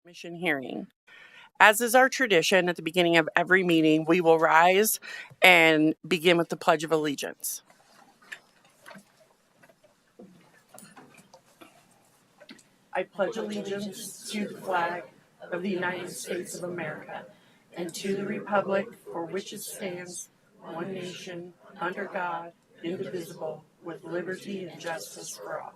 Commission hearing. As is our tradition, at the beginning of every meeting, we will rise and begin with the Pledge of Allegiance. I pledge allegiance to the flag of the United States of America and to the republic for which it stands, one nation, under God, indivisible, with liberty and justice for all.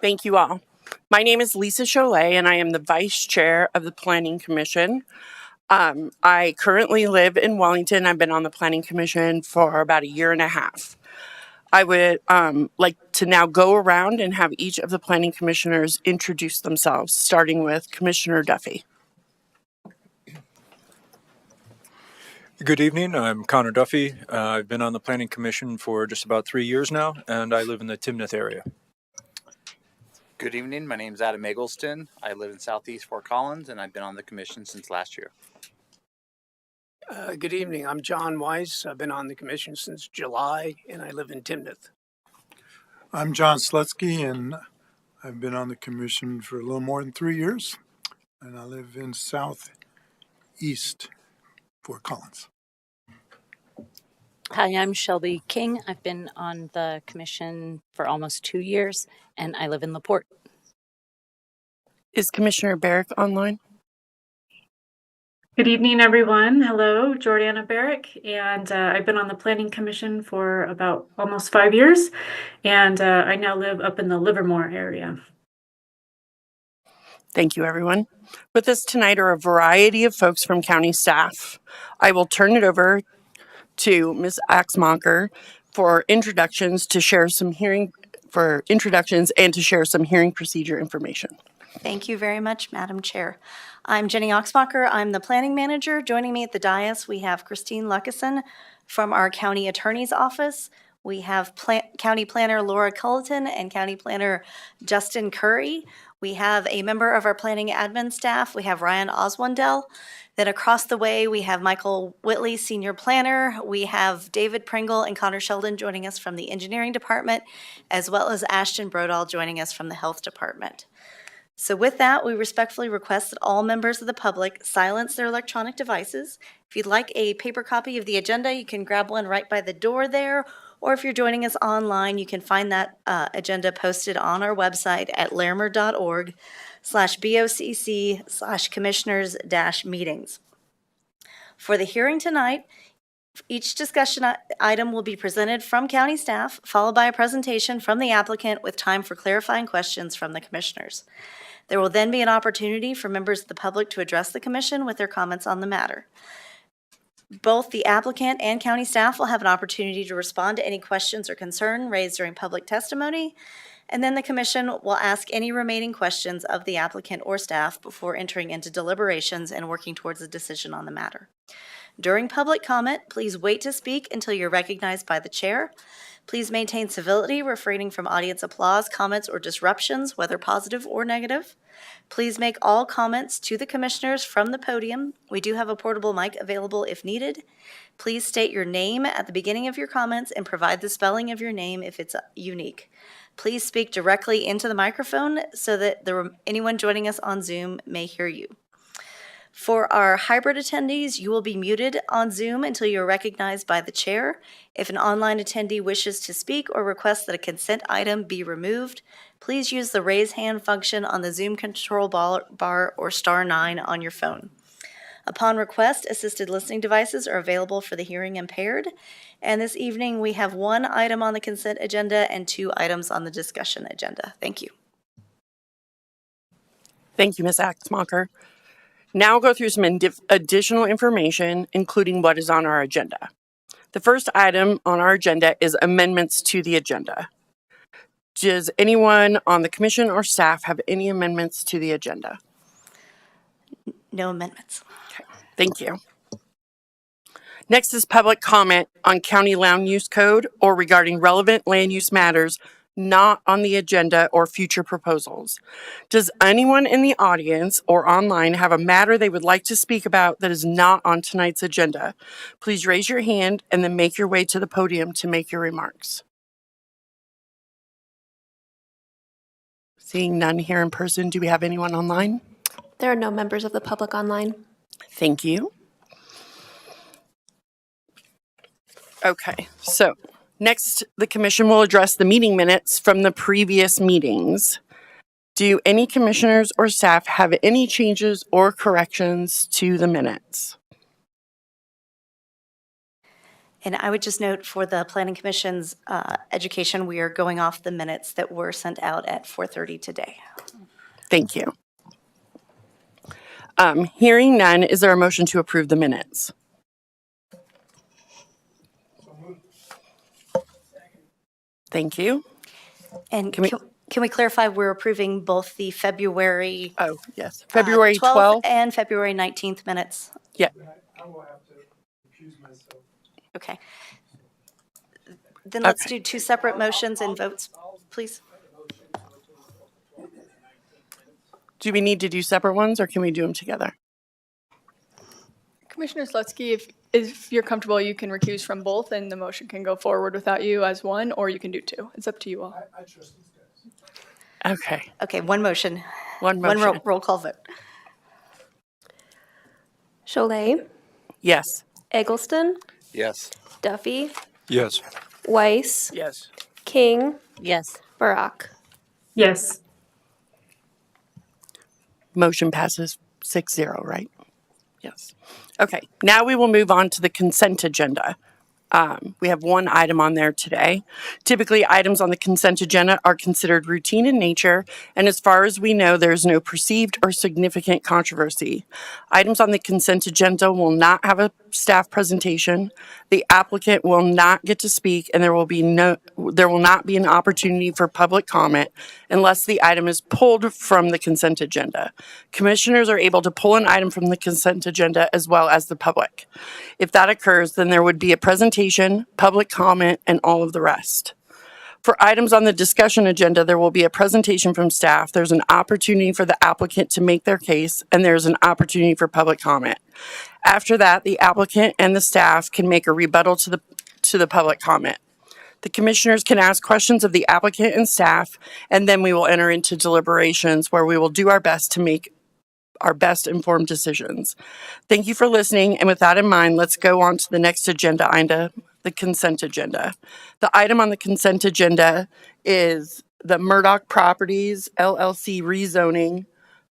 Thank you all. My name is Lisa Cholet, and I am the Vice Chair of the Planning Commission. I currently live in Wellington. I've been on the Planning Commission for about a year and a half. I would like to now go around and have each of the Planning Commissioners introduce themselves, starting with Commissioner Duffy. Good evening. I'm Connor Duffy. I've been on the Planning Commission for just about 3 years now, and I live in the Timnath area. Good evening. My name is Adam Eggleston. I live in Southeast Fort Collins, and I've been on the commission since last year. Good evening. I'm John Weiss. I've been on the commission since July, and I live in Timnath. I'm John Slutsky, and I've been on the commission for a little more than 3 years, and I live in Southeast Fort Collins. Hi, I'm Shelby King. I've been on the commission for almost 2 years, and I live in LaPorte. Is Commissioner Barrick online? Good evening, everyone. Hello, Jordana Barrick, and I've been on the Planning Commission for about almost 5 years, and I now live up in the Livermore area. Thank you, everyone. With us tonight are a variety of folks from county staff. I will turn it over to Ms. Axmacher for introductions and to share some hearing procedure information. Thank you very much, Madam Chair. I'm Jenny Oxmacher. I'm the planning manager. Joining me at the dais, we have Christine Luckison from our county attorney's office. We have county planner Laura Culleton and county planner Justin Curry. We have a member of our planning admin staff. We have Ryan Oswandel. Then across the way, we have Michael Whitley, senior planner. We have David Pringle and Connor Sheldon joining us from the engineering department, as well as Ashton Brodall joining us from the health department. So with that, we respectfully request that all members of the public silence their electronic devices. If you'd like a paper copy of the agenda, you can grab one right by the door there, or if you're joining us online, you can find that agenda posted on our website at larimer.org/BOCC/commissioners-meetings. For the hearing tonight, each discussion item will be presented from county staff, followed by a presentation from the applicant with time for clarifying questions from the commissioners. There will then be an opportunity for members of the public to address the commission with their comments on the matter. Both the applicant and county staff will have an opportunity to respond to any questions or concern raised during public testimony, and then the commission will ask any remaining questions of the applicant or staff before entering into deliberations and working towards a decision on the matter. During public comment, please wait to speak until you're recognized by the chair. Please maintain civility, refraining from audience applause, comments, or disruptions, whether positive or negative. Please make all comments to the commissioners from the podium. We do have a portable mic available if needed. Please state your name at the beginning of your comments and provide the spelling of your name if it's unique. Please speak directly into the microphone so that anyone joining us on Zoom may hear you. For our hybrid attendees, you will be muted on Zoom until you are recognized by the chair. If an online attendee wishes to speak or requests that a consent item be removed, please use the raise hand function on the Zoom control bar or *9 on your phone. Upon request, assisted listening devices are available for the hearing impaired. And this evening, we have 1 item on the consent agenda and 2 items on the discussion agenda. Thank you. Thank you, Ms. Axmacher. Now we'll go through some additional information, including what is on our agenda. The first item on our agenda is amendments to the agenda. Does anyone on the commission or staff have any amendments to the agenda? No amendments. Okay, thank you. Next is public comment on county land use code or regarding relevant land use matters not on the agenda or future proposals. Does anyone in the audience or online have a matter they would like to speak about that is not on tonight's agenda? Please raise your hand and then make your way to the podium to make your remarks. Seeing none here in person, do we have anyone online? There are no members of the public online. Thank you. Okay, so next, the commission will address the meeting minutes from the previous meetings. Do any commissioners or staff have any changes or corrections to the minutes? And I would just note for the Planning Commission's education, we are going off the minutes that were sent out at 4:30 today. Thank you. Hearing none, is there a motion to approve the minutes? Thank you. And Can we- can we clarify, we're approving both the February Oh, yes. February 12th 12th? and February 19th minutes? Yeah. I will have to recuse myself. Okay. Then let's Okay. do two separate motions and votes, please. Do we need to do separate ones or can we do them together? Commissioner Slutsky, if you're comfortable, you can recuse from both and the motion can go forward without you as one, or you can do two. It's up to you all. I trust these guys. Okay, Okay, one motion. one One motion. roll call vote. Cholet, Yes. Eggleston, Yes. Duffy, Yes. Yes. Weiss, King, Yes. Barak. Yes. Motion passes 6-0, right? Yes. Okay, now we will move on to the consent agenda. We have one item on there today. Typically, items on the consent agenda are considered routine in nature, and as far as we know, there is no perceived or significant controversy. Items on the consent agenda will not have a staff presentation. The applicant will not get to speak, and there will not be an opportunity for public comment unless the item is pulled from the consent agenda. Commissioners are able to pull an item from the consent agenda as well as the public. If that occurs, then there would be a presentation, public comment, and all of the rest. For items on the discussion agenda, there will be a presentation from staff. There's an opportunity for the applicant to make their case, and there's an opportunity for public comment. After that, the applicant and the staff can make a rebuttal to the public comment. The commissioners can ask questions of the applicant and staff, and then we will enter into deliberations where we will do our best to make our best informed decisions. Thank you for listening, and with that in mind, let's go on to the next agenda item, the consent agenda. The item on the consent agenda is the Murdoch Properties LLC rezoning,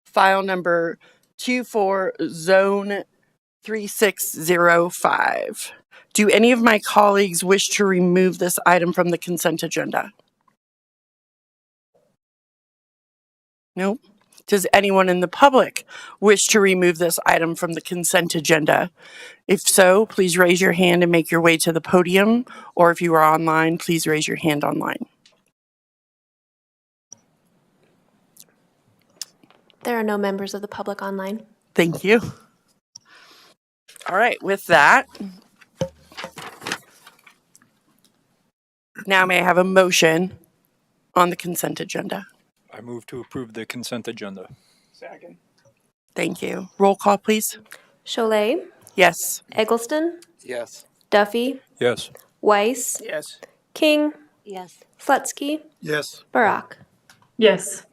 file number 24 Zone 3605. Do any of my colleagues wish to remove this item from the consent agenda? Nope. Does anyone in the public wish to remove this item from the consent agenda? If so, please raise your hand and make your way to the podium, or if you are online, please raise your hand online. There are no members of the public online. Thank you. All right, with that, now may I have a motion on the consent agenda? I move to approve the consent agenda. Second. Thank you. Roll call, please. Cholet, Yes. Eggleston, Yes. Duffy, Yes. Weiss, Yes. King, Yes. Slutsky, Yes. Barak. Yes.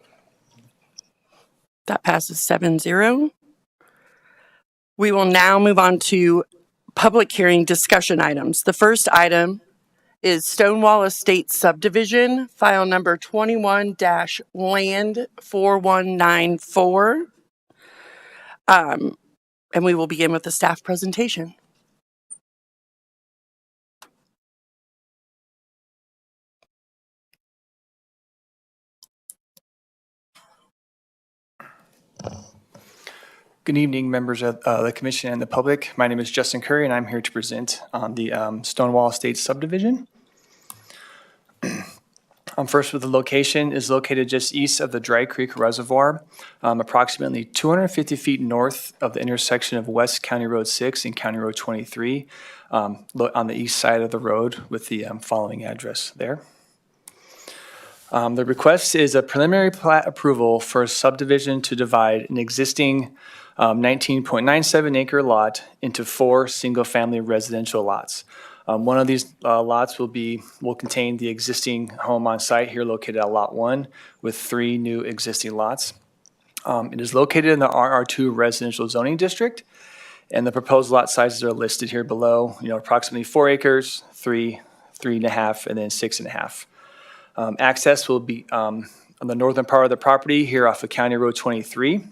That passes 7-0. We will now move on to public hearing discussion items. The first item is Stonewall Estates subdivision, file number 21-land 4194. And we will begin with the staff presentation. Good evening, members of the commission and the public. My name is Justin Curry, and I'm here to present on the Stonewall Estates subdivision. First, with the location is located just east of the Dry Creek Reservoir, approximately 250 feet north of the intersection of West County Road 6 and County Road 23, on the east side of the road with the following address there. The request is a preliminary plat approval for a subdivision to divide an existing 19.97 acre lot into 4 single-family residential lots. One of these lots will contain the existing home on site here located at Lot 1 with 3 new existing lots. It is located in the RR2 residential zoning district, and the proposed lot sizes are listed here below, approximately 4 acres, 3, 3.5, and then 6.5. Access will be on the northern part of the property here off of County Road 23.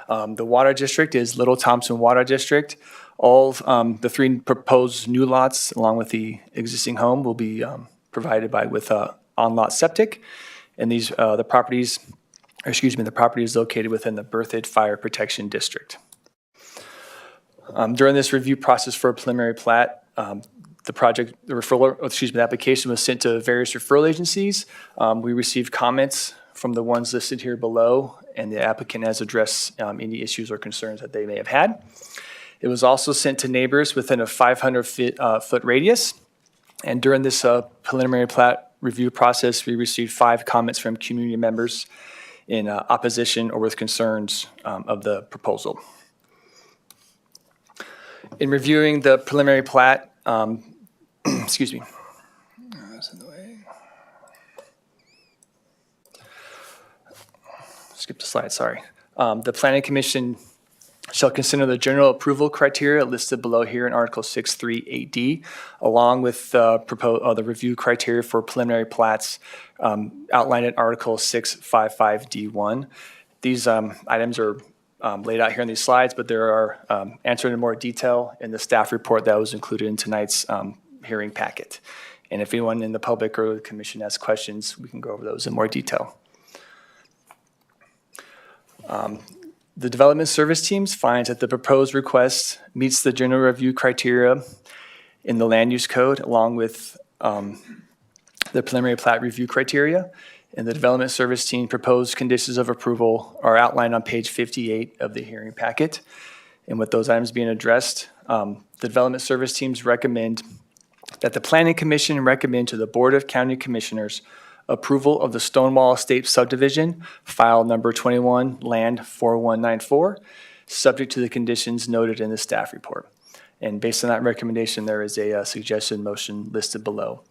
The water district is Little Thompson Water District. All the 3 proposed new lots, along with the existing home, will be provided with on-lot septic. And the property is located within the Berthoud Fire Protection District. During this review process for a preliminary plat, the application was sent to various referral agencies. We received comments from the ones listed here below, and the applicant has addressed any issues or concerns that they may have had. It was also sent to neighbors within a 500-foot radius. And during this preliminary plat review process, we received 5 comments from community members in opposition or with concerns of the proposal. In reviewing the preliminary plat, excuse me. Skip the slide, sorry. The Planning Commission shall consider the general approval criteria listed below here in Article 6.3.8D, along with the review criteria for preliminary plats outlined in Article 6.5.5D1. These items are laid out here in these slides, but there are answered in more detail in the staff report that was included in tonight's hearing packet. And if anyone in the public or the commission has questions, we can go over those in more detail. The Development Service Teams finds that the proposed request meets the general review criteria in the Land Use Code, along with the preliminary plat review criteria. And the Development Service Team proposed conditions of approval are outlined on page 58 of the hearing packet. And with those items being addressed, the Development Service Teams recommend that the Planning Commission recommend to the Board of County Commissioners approval of the Stonewall Estate subdivision, file number 21, land 4194, subject to the conditions noted in the staff report. And based on that recommendation, there is a suggested motion listed below.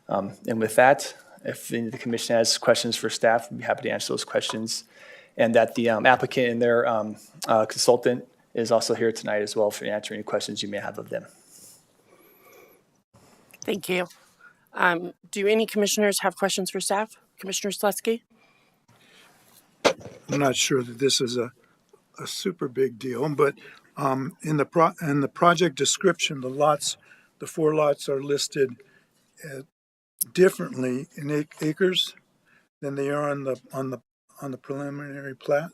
And with that, if the commission has questions for staff, we'd be happy to answer those questions. And that the applicant and their consultant is also here tonight as well for answering any questions you may have of them. Thank you. Do any commissioners have questions for staff? Commissioner Slutsky? I'm not sure that this is a super big deal, but in the project description, the 4 lots are listed differently in acres than they are on the preliminary plat,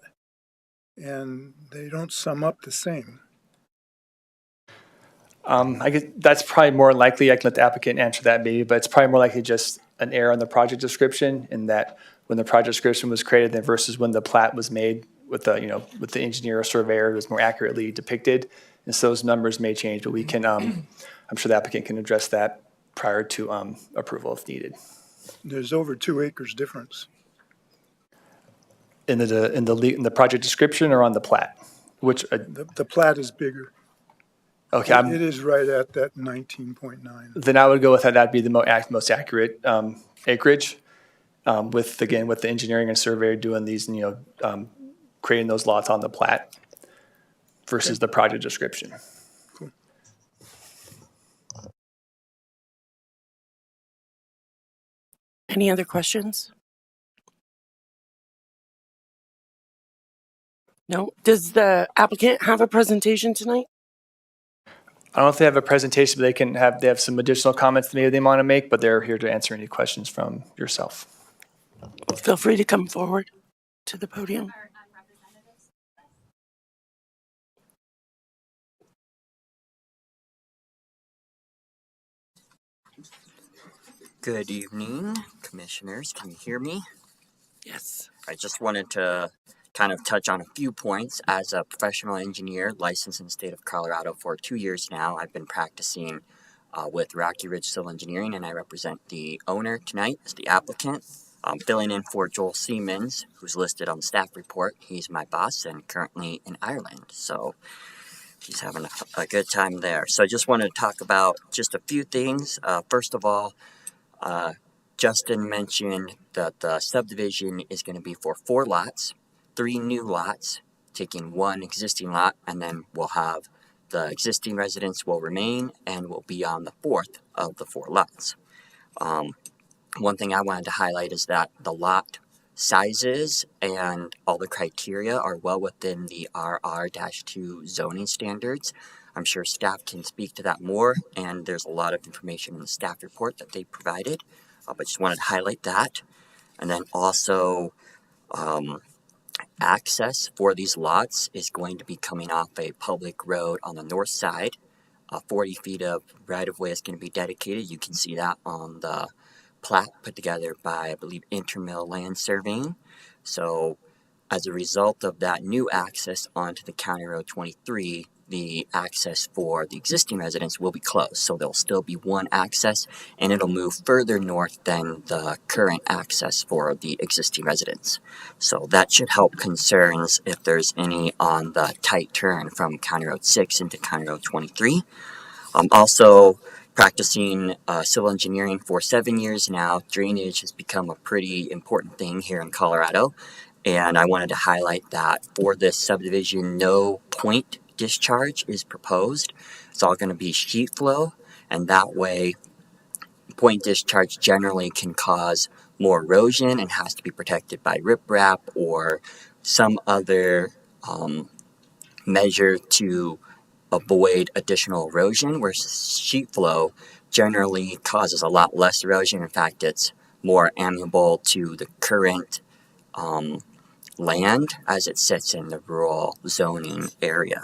and they don't sum up the same. I guess that's probably more likely. I can let the applicant answer that maybe, but it's probably more likely just an error on the project description, in that when the project description was created then versus when the plat was made with the engineer or surveyor, it was more accurately depicted. And so those numbers may change, but we can, I'm sure the applicant can address that prior to approval if needed. There's over 2 acres difference. In the project description or on the plat? Which the plat is bigger. Okay, it is right at that 19.9. Then I would go with that. That'd be the most accurate acreage. With the engineering and surveyor doing these, creating those lots on the plat versus the project description. Cool. Any other questions? No. Does the applicant have a presentation tonight? I don't know if they have a presentation, but they have some additional comments that maybe they want to make, but they're here to answer any questions from yourself. Feel free to come forward to the podium. Good evening, commissioners. Can you hear me? Yes. I just wanted to kind of touch on a few points. As a professional engineer licensed in the state of Colorado for 2 years now, I've been practicing with Rocky Ridge Civil Engineering, and I represent the owner tonight as the applicant. I'm filling in for Joel Siemens, who's listed on the staff report. He's my boss and currently in Ireland. So She's having a good time there. So I just wanted to talk about just a few things. First of all, Justin mentioned that the subdivision is going to be for 4 lots, 3 new lots, taking 1 existing lot, and then we'll have the existing residents will remain and will be on the 4th of the 4 lots. One thing I wanted to highlight is that the lot sizes and all the criteria are well within the RR-2 zoning standards. I'm sure staff can speak to that more, and there's a lot of information in the staff report that they provided, but just wanted to highlight that. And then also, access for these lots is going to be coming off a public road on the north side. 40 feet of right-of-way is going to be dedicated. You can see that on the plat put together by, I believe, Intermill Land Surveying. So as a result of that new access onto the County Road 23, the access for the existing residents will be closed. So there'll still be one access, and it'll move further north than the current access for the existing residents. So that should help concerns if there's any on the tight turn from County Road 6 into County Road 23. Also, practicing civil engineering for 7 years now, drainage has become a pretty important thing here in Colorado. And I wanted to highlight that for this subdivision, no point discharge is proposed. It's all going to be sheet flow, and that way point discharge generally can cause more erosion and has to be protected by riprap or some other measure to avoid additional erosion, where sheet flow generally causes a lot less erosion. In fact, it's more amenable to the current land as it sits in the rural zoning area.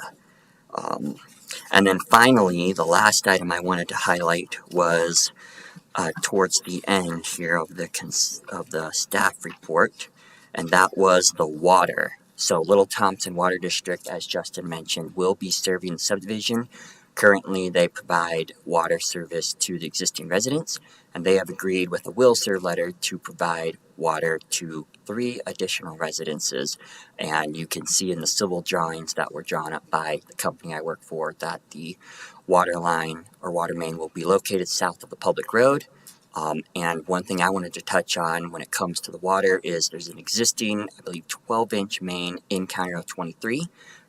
And then finally, the last item I wanted to highlight was towards the end here of the staff report, and that was the water. So Little Thompson Water District, as Justin mentioned, will be serving the subdivision. Currently, they provide water service to the existing residents, and they have agreed with a will serve letter to provide water to 3 additional residences. And you can see in the civil drawings that were drawn up by the company I work for that the water line or water main will be located south of the public road. And one thing I wanted to touch on when it comes to the water is there's an existing, I believe, 12-inch main in County Road 23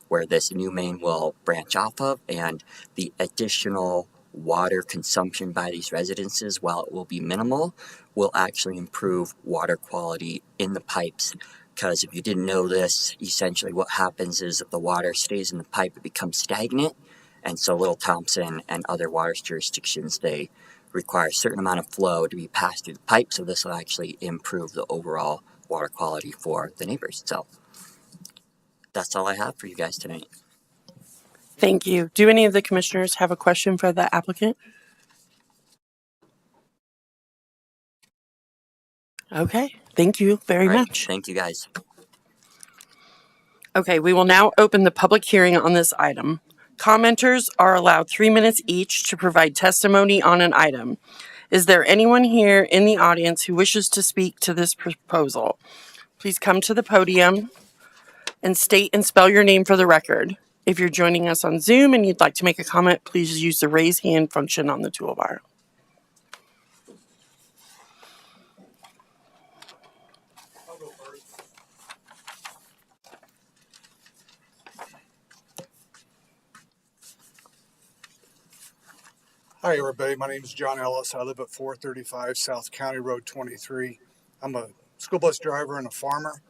where this new main will branch off of, and the additional water consumption by these residences, while it will be minimal, will actually improve water quality in the pipes. Because if you didn't know this, essentially what happens is if the water stays in the pipe, it becomes stagnant. And so Little Thompson and other water jurisdictions, they require a certain amount of flow to be passed through the pipe. So this will actually improve the overall water quality for the neighbors. So that's all I have for you guys tonight. Thank you. Do any of the commissioners have a question for the applicant? Okay, thank you very much. Thank you, guys. Okay, we will now open the public hearing on this item. Commenters are allowed 3 minutes each to provide testimony on an item. Is there anyone here in the audience who wishes to speak to this proposal? Please come to the podium and state and spell your name for the record. If you're joining us on Zoom and you'd like to make a comment, please use the raise hand function on the toolbar. Hi, everybody. My name is John Ellis. I live at 435 South County Road 23. I'm a school bus driver and a farmer.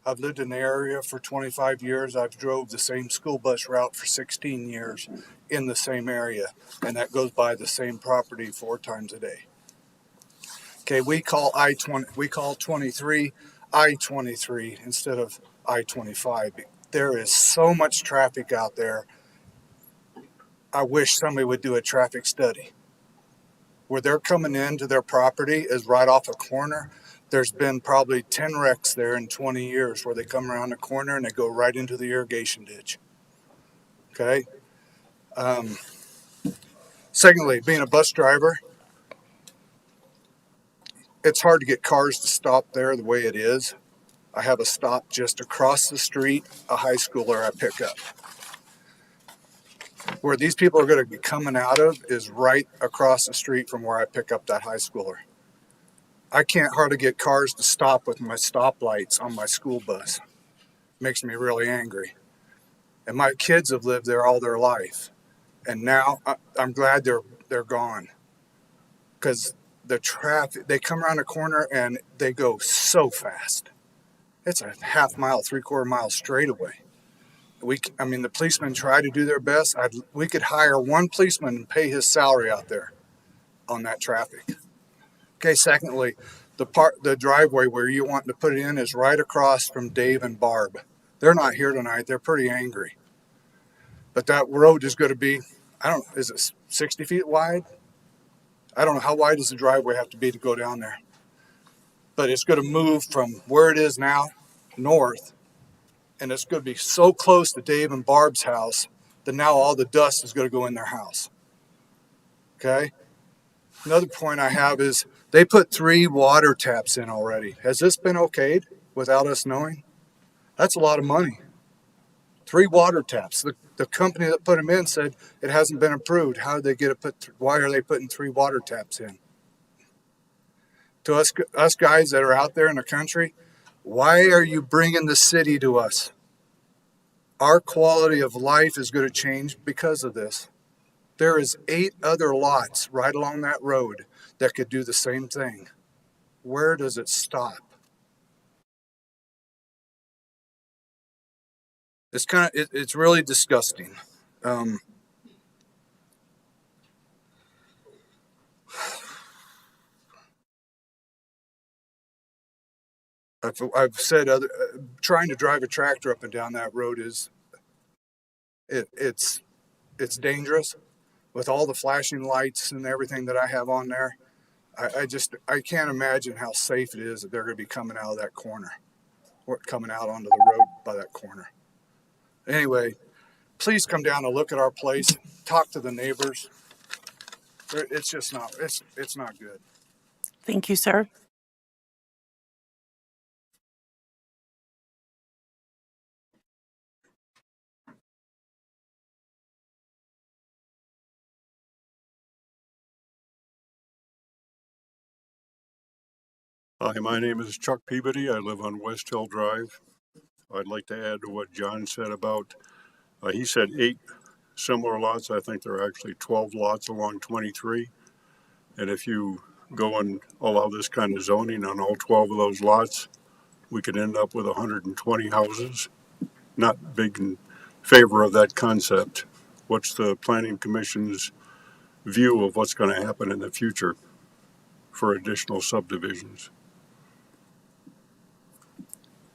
I've lived in the area for 25 years. I've drove the same school bus route for 16 years in the same area, and that goes by the same property 4 times a day. Okay, we call 23 I-23 instead of I-25. There is so much traffic out there. I wish somebody would do a traffic study. Where they're coming into their property is right off a corner. There's been probably 10 wrecks there in 20 years where they come around the corner and they go right into the irrigation ditch. Okay. Secondly, being a bus driver, it's hard to get cars to stop there the way it is. I have a stop just across the street, a high schooler I pick up. Where these people are going to be coming out of is right across the street from where I pick up that high schooler. I can't hardly get cars to stop with my stoplights on my school bus. Makes me really angry. And my kids have lived there all their life. And now I'm glad they're gone. Because the traffic, they come around a corner and they go so fast. It's a half mile, 3/4 mile straightaway. The policemen try to do their best. We could hire one policeman and pay his salary out there on that traffic. Okay, secondly, the driveway where you want to put it in is right across from Dave and Barb. They're not here tonight. They're pretty angry. But that road is going to be, is it 60 feet wide? I don't know, how wide does the driveway have to be to go down there? But it's going to move from where it is now north, and it's going to be so close to Dave and Barb's house that now all the dust is going to go in their house. Okay? Another point I have is they put 3 water taps in already. Has this been okayed without us knowing? That's a lot of money. 3 water taps. The company that put them in said it hasn't been approved. How did they get it put? Why are they putting 3 water taps in? To us guys that are out there in the country, why are you bringing the city to us? Our quality of life is going to change because of this. There is 8 other lots right along that road that could do the same thing. Where does it stop? It's really disgusting. I've said trying to drive a tractor up and down that road it's dangerous with all the flashing lights and everything that I have on there. I can't imagine how safe it is that they're going to be coming out of that corner or coming out onto the road by that corner. Anyway, please come down and look at our place, talk to the neighbors. It's just not, it's not good. Thank you, sir. Hi, my name is Chuck Peabody. I live on West Hill Drive. I'd like to add to what John said about, he said 8 similar lots. I think there are actually 12 lots along 23. And if you go and allow this kind of zoning on all 12 of those lots, we could end up with 120 houses. Not big in favor of that concept. What's the Planning Commission's view of what's going to happen in the future for additional subdivisions?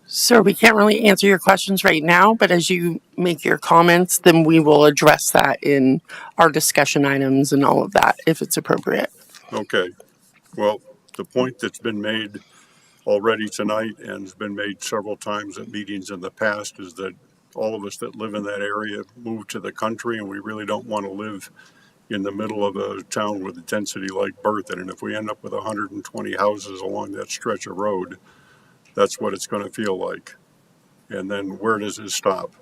Sir, we can't really answer your questions right now, but as you make your comments, then we will address that in our discussion items and all of that if it's appropriate. Okay. Well, the point that's been made already tonight and has been made several times at meetings in the past is that all of us that live in that area move to the country, and we really don't want to live in the middle of a town with a density like Berthoud. And if we end up with 120 houses along that stretch of road, that's what it's going to feel like. And then where does it stop?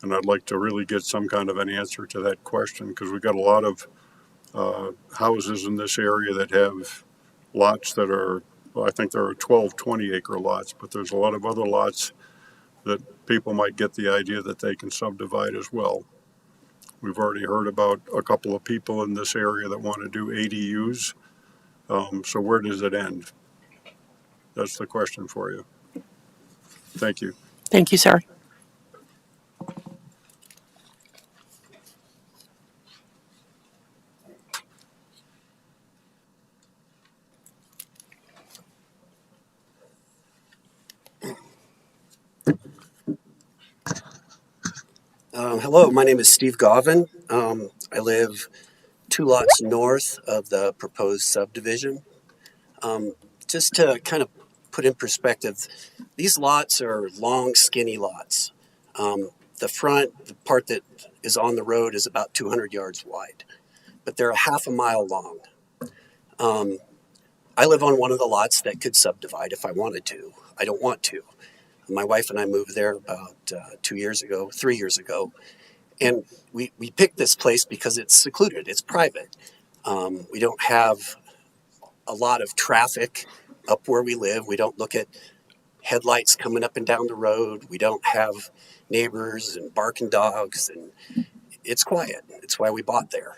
And I'd like to really get some kind of an answer to that question, because we've got a lot of houses in this area that have lots that are, well, I think there are 12 20-acre lots, but there's a lot of other lots that people might get the idea that they can subdivide as well. We've already heard about a couple of people in this area that want to do ADUs. So where does it end? That's the question for you. Thank you. Thank you, sir. Hello, my name is Steve Govan. I live 2 lots north of the proposed subdivision. Just to kind of put in perspective, these lots are long, skinny lots. The front, the part that is on the road, is about 200 yards wide, but they're a half a mile long. I live on one of the lots that could subdivide if I wanted to. I don't want to. My wife and I moved there about 3 years ago, And we picked this place because it's secluded, it's private. We don't have a lot of traffic up where we live. We don't look at headlights coming up and down the road. We don't have neighbors and barking dogs, and it's quiet. It's why we bought there.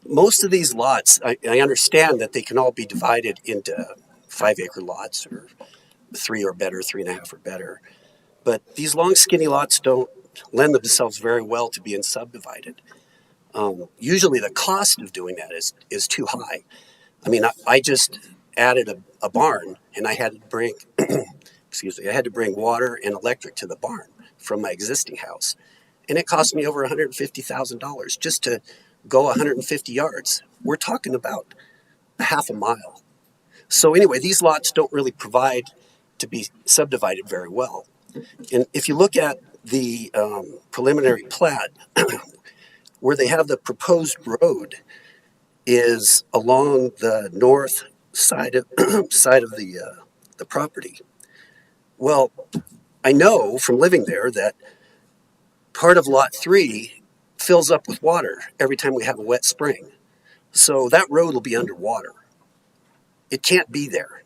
Most of these lots, I understand that they can all be divided into 5-acre lots or 3 or better, 3.5 or better. But these long, skinny lots don't lend themselves very well to being subdivided. Usually the cost of doing that is too high. I mean, I just added a barn, and I had to bring, excuse me, I had to bring water and electric to the barn from my existing house. And it cost me over $150,000 just to go 150 yards. We're talking about a half a mile. So anyway, these lots don't really provide to be subdivided very well. And if you look at the preliminary plat, where they have the proposed road is along the north side of the property. Well, I know from living there that part of lot 3 fills up with water every time we have a wet spring. So that road will be underwater. It can't be there.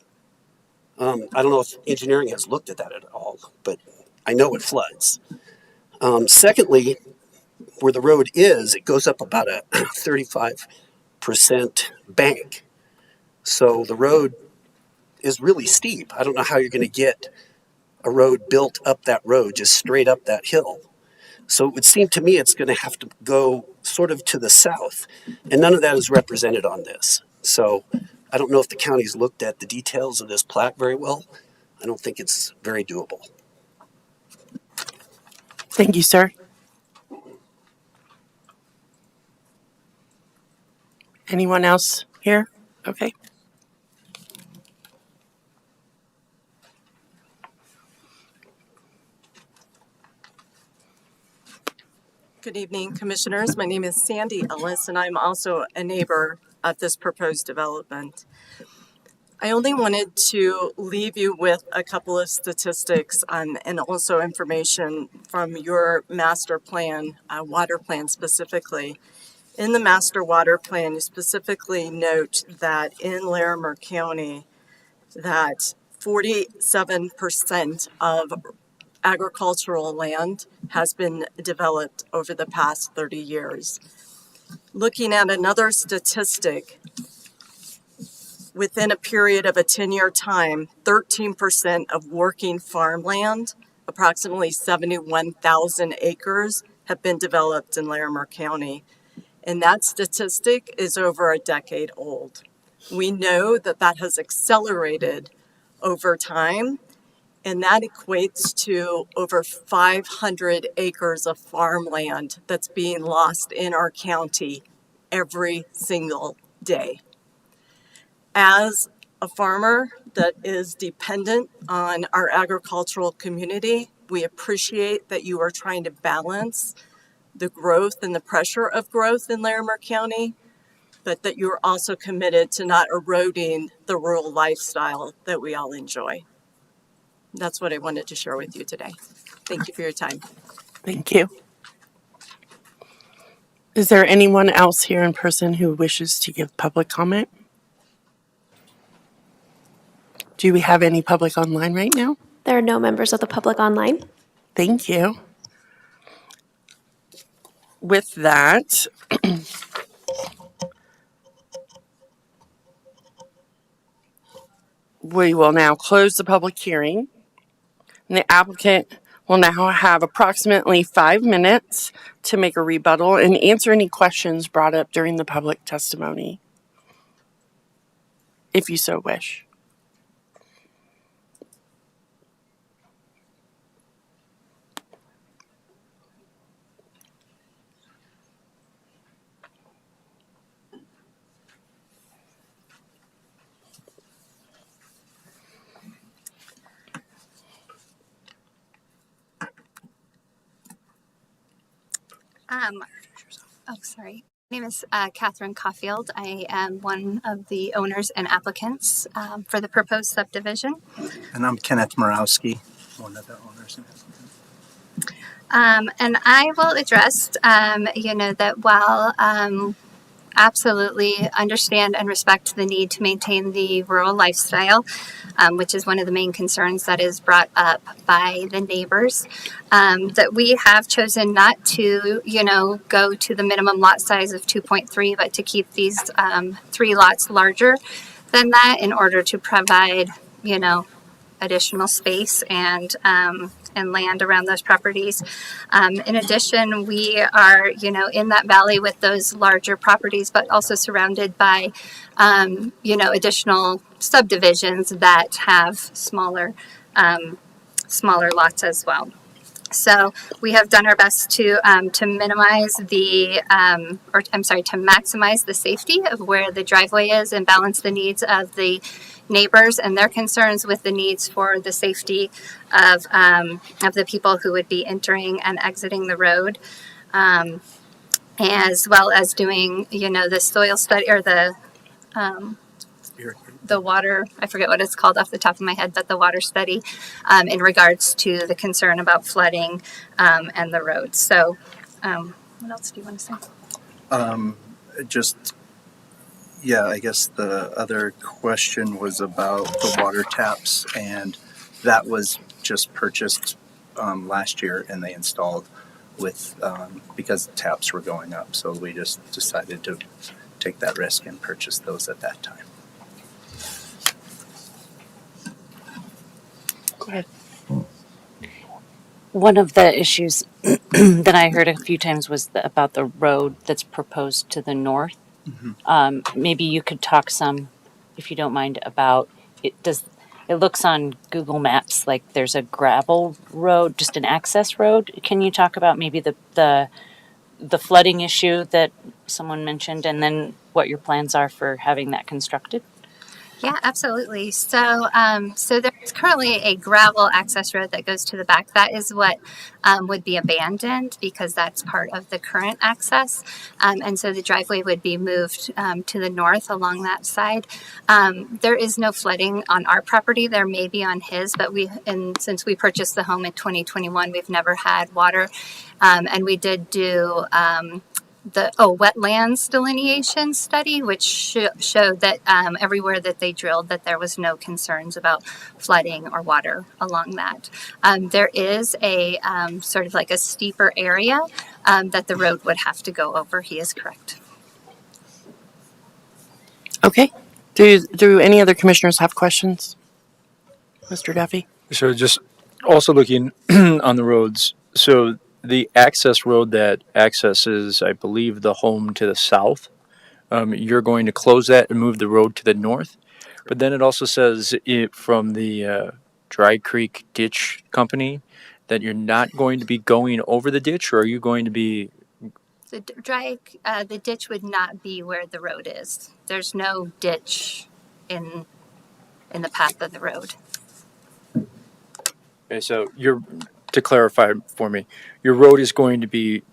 I don't know if engineering has looked at that at all, but I know it floods. Secondly, where the road is, it goes up about a 35% bank. So the road is really steep. I don't know how you're going to get a road built up that road, just straight up that hill. So it would seem to me it's going to have to go sort of to the south, and none of that is represented on this. So I don't know if the county's looked at the details of this plat very well. I don't think it's very doable. Thank you, sir. Anyone else here? Okay. Good evening, Commissioners. My name is Sandy Ellis, and I'm also a neighbor of this proposed development. I only wanted to leave you with a couple of statistics and also information from your master plan, water plan specifically. In the master water plan, you specifically note that in Larimer County, that 47% of agricultural land has been developed over the past 30 years. Looking at another statistic, within a period of a 10-year time, 13% of working farmland, approximately 71,000 acres, have been developed in Larimer County. And that statistic is over a decade old. We know that that has accelerated over time, and that equates to over 500 acres of farmland that's being lost in our county every single day. As a farmer that is dependent on our agricultural community, we appreciate that you are trying to balance the growth and the pressure of growth in Larimer County, but that you're also committed to not eroding the rural lifestyle that we all enjoy. That's what I wanted to share with you today. Thank you for your time. Thank you. Is there anyone else here in person who wishes to give public comment? Do we have any public online right now? There are no members of the public online. Thank you. With that, we will now close the public hearing. And the applicant will now have approximately 5 minutes to make a rebuttal and answer any questions brought up during the public testimony, if you so wish. Sorry. My name is Catherine Caulfield. I am one of the owners and applicants for the proposed subdivision. And I'm Kenneth Morawski, one of the owners and applicants. And I will address, that while absolutely understand and respect the need to maintain the rural lifestyle, which is one of the main concerns that is brought up by the neighbors, that we have chosen not to, go to the minimum lot size of 2.3, but to keep these 3 lots larger than that in order to provide, additional space and land around those properties. In addition, we are, in that valley with those larger properties, but also surrounded by, additional subdivisions that have smaller lots as well. So we have done our best to minimize to maximize the safety of where the driveway is and balance the needs of the neighbors and their concerns with the needs for the safety of the people who would be entering and exiting the road, as well as doing, the soil study or the water, I forget what it's called off the top of my head, but the water study in regards to the concern about flooding and the roads. So what else do you want to say? I guess the other question was about the water taps, and that was just purchased last year, and they installed with because the taps were going up. So we just decided to take that risk and purchase those at that time. Go ahead. One of the issues that I heard a few times was about the road that's proposed to the north. Maybe you could talk some, if you don't mind, about it. It looks on Google Maps like there's a gravel road, just an access road. Can you talk about maybe the flooding issue that someone mentioned, and then what your plans are for having that constructed? Yeah, absolutely. So, there's currently a gravel access road that goes to the back. That is what would be abandoned because that's part of the current access. And so the driveway would be moved to the north along that side. There is no flooding on our property. There may be on his, but since we purchased the home in 2021, we've never had water. And we did do the wetlands delineation study, which showed that everywhere that they drilled that there was no concerns about flooding or water along that. There is a sort of like a steeper area that the road would have to go over. He is correct. Okay. Do any other commissioners have questions? Mr. Duffy? So just also looking on the roads, so the access road that accesses, I believe, the home to the south, you're going to close that and move the road to the north. But then it also says from the Dry Creek Ditch Company that you're not going to be going over the ditch, or are you going to be? The ditch would not be where the road is. There's no ditch in the path of the road. Okay, so to clarify for me, your road is going to be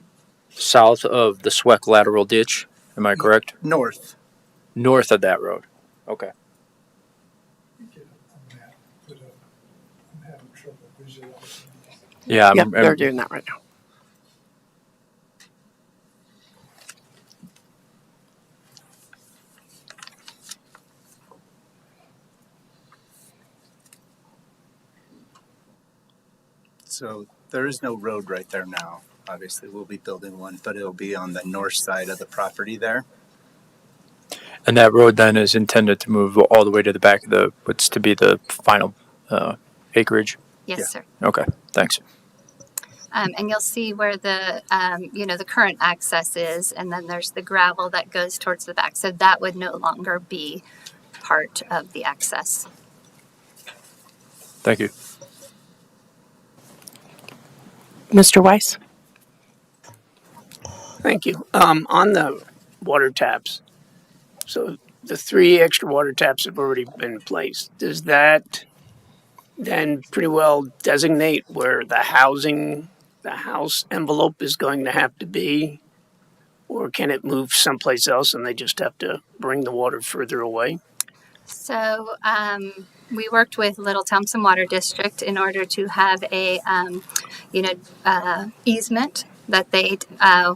south of the Sweck lateral ditch. Am I correct? North. North of that road. Okay. Yeah, They're doing that right now. So there is no road right there now. Obviously, we'll be building one, but it'll be on the north side of the property there. And that road then is intended to move all the way to the back of what's to be the final acreage? Yes, sir. Okay, thanks. And you'll see where the the current access is, and then there's the gravel that goes towards the back. So that would no longer be part of the access. Thank you. Mr. Weiss? Thank you. On the water taps, so the 3 extra water taps have already been placed. Does that then pretty well designate where the house envelope is going to have to be? Or can it move someplace else and they just have to bring the water further away? So We worked with Little Thompson Water District in order to have a, easement that they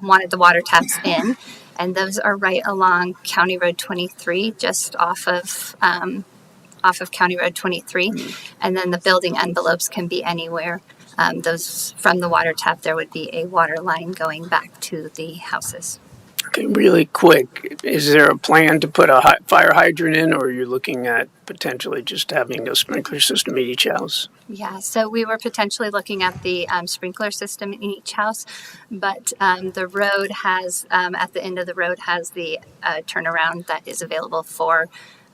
wanted the water taps in, and those are right along County Road 23, just off of County Road 23, and then the building envelopes can be anywhere. Those from the water tap, there would be a water line going back to the houses. Okay, really quick, is there a plan to put a fire hydrant in, or are you looking at potentially just having a sprinkler system at each house? Yeah, so we were potentially looking at the sprinkler system in each house, but the road has, at the end of the road, has the turnaround that is available for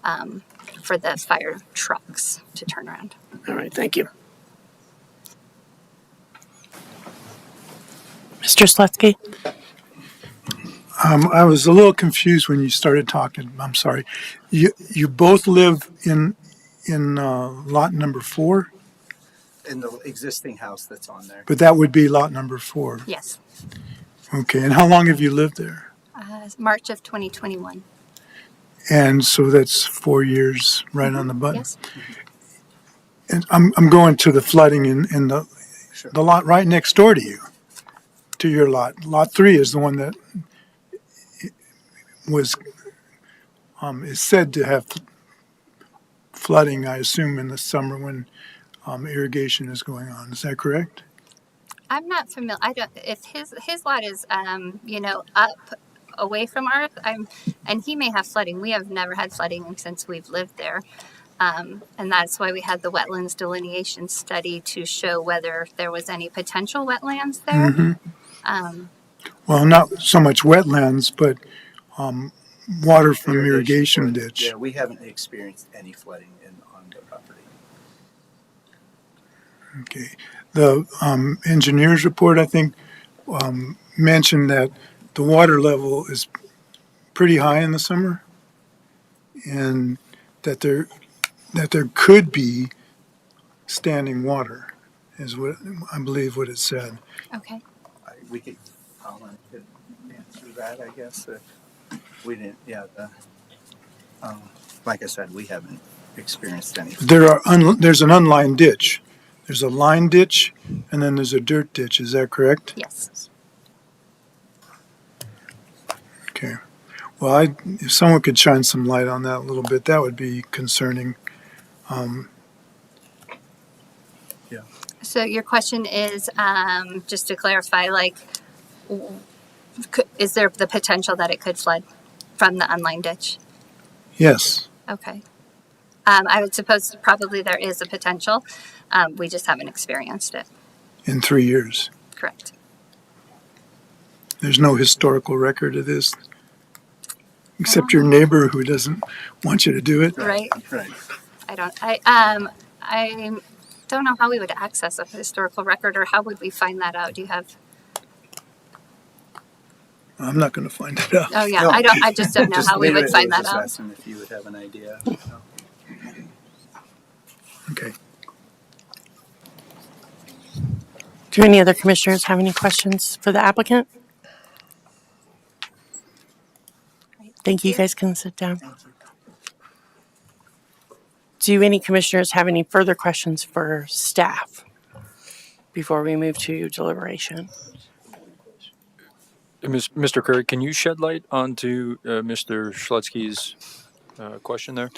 the fire trucks to turn around. All right, thank you. Mr. Slutsky? I was a little confused when you started talking. I'm sorry. You both live in lot number 4? In the existing house that's on there. But that would be lot number 4. Yes. Okay, and how long have you lived there? March of 2021. And so that's 4 years right on the button. Yes. And I'm going to the flooding in the lot right next door to you, to your lot. Lot 3 is the one that is said to have flooding, I assume, in the summer when irrigation is going on. Is that correct? I'm not familiar. I don't. If his lot is, up away from ours, and he may have flooding. We have never had flooding since we've lived there, and that's why we had the wetlands delineation study to show whether there was any potential wetlands there. Mm-hmm. Well, not so much wetlands, but water from irrigation ditch. Yeah, we haven't experienced any flooding on the property. Okay. The engineer's report, I think, mentioned that the water level is pretty high in the summer, and that there could be standing water, is what I believe what it said. Okay. Colin could answer that, I guess. We didn't. Yeah. Like I said, we haven't experienced any. There's an unlined ditch. There's a line ditch, and then there's a dirt ditch. Is that correct? Yes. Okay. Well, if someone could shine some light on that a little bit, that would be concerning. Yeah. So your question is, just to clarify, is there the potential that it could flood from the unlined ditch? Yes. Okay. I would suppose probably there is a potential. We just haven't experienced it. In 3 years. Correct. There's no historical record of this, except your neighbor who doesn't want you to do it. Right. Right. I don't know how we would access a historical record, or how would we find that out? Do you have? I'm not going to find it out. Oh yeah, No. I just don't know how we would find that out. Asking if you would have an idea. Okay. Do any other commissioners have any questions for the applicant? Thank you. You guys can sit down. Do any commissioners have any further questions for staff before we move to deliberation? Mr. Curry, can you shed light onto Mr. Schlutsky's question there?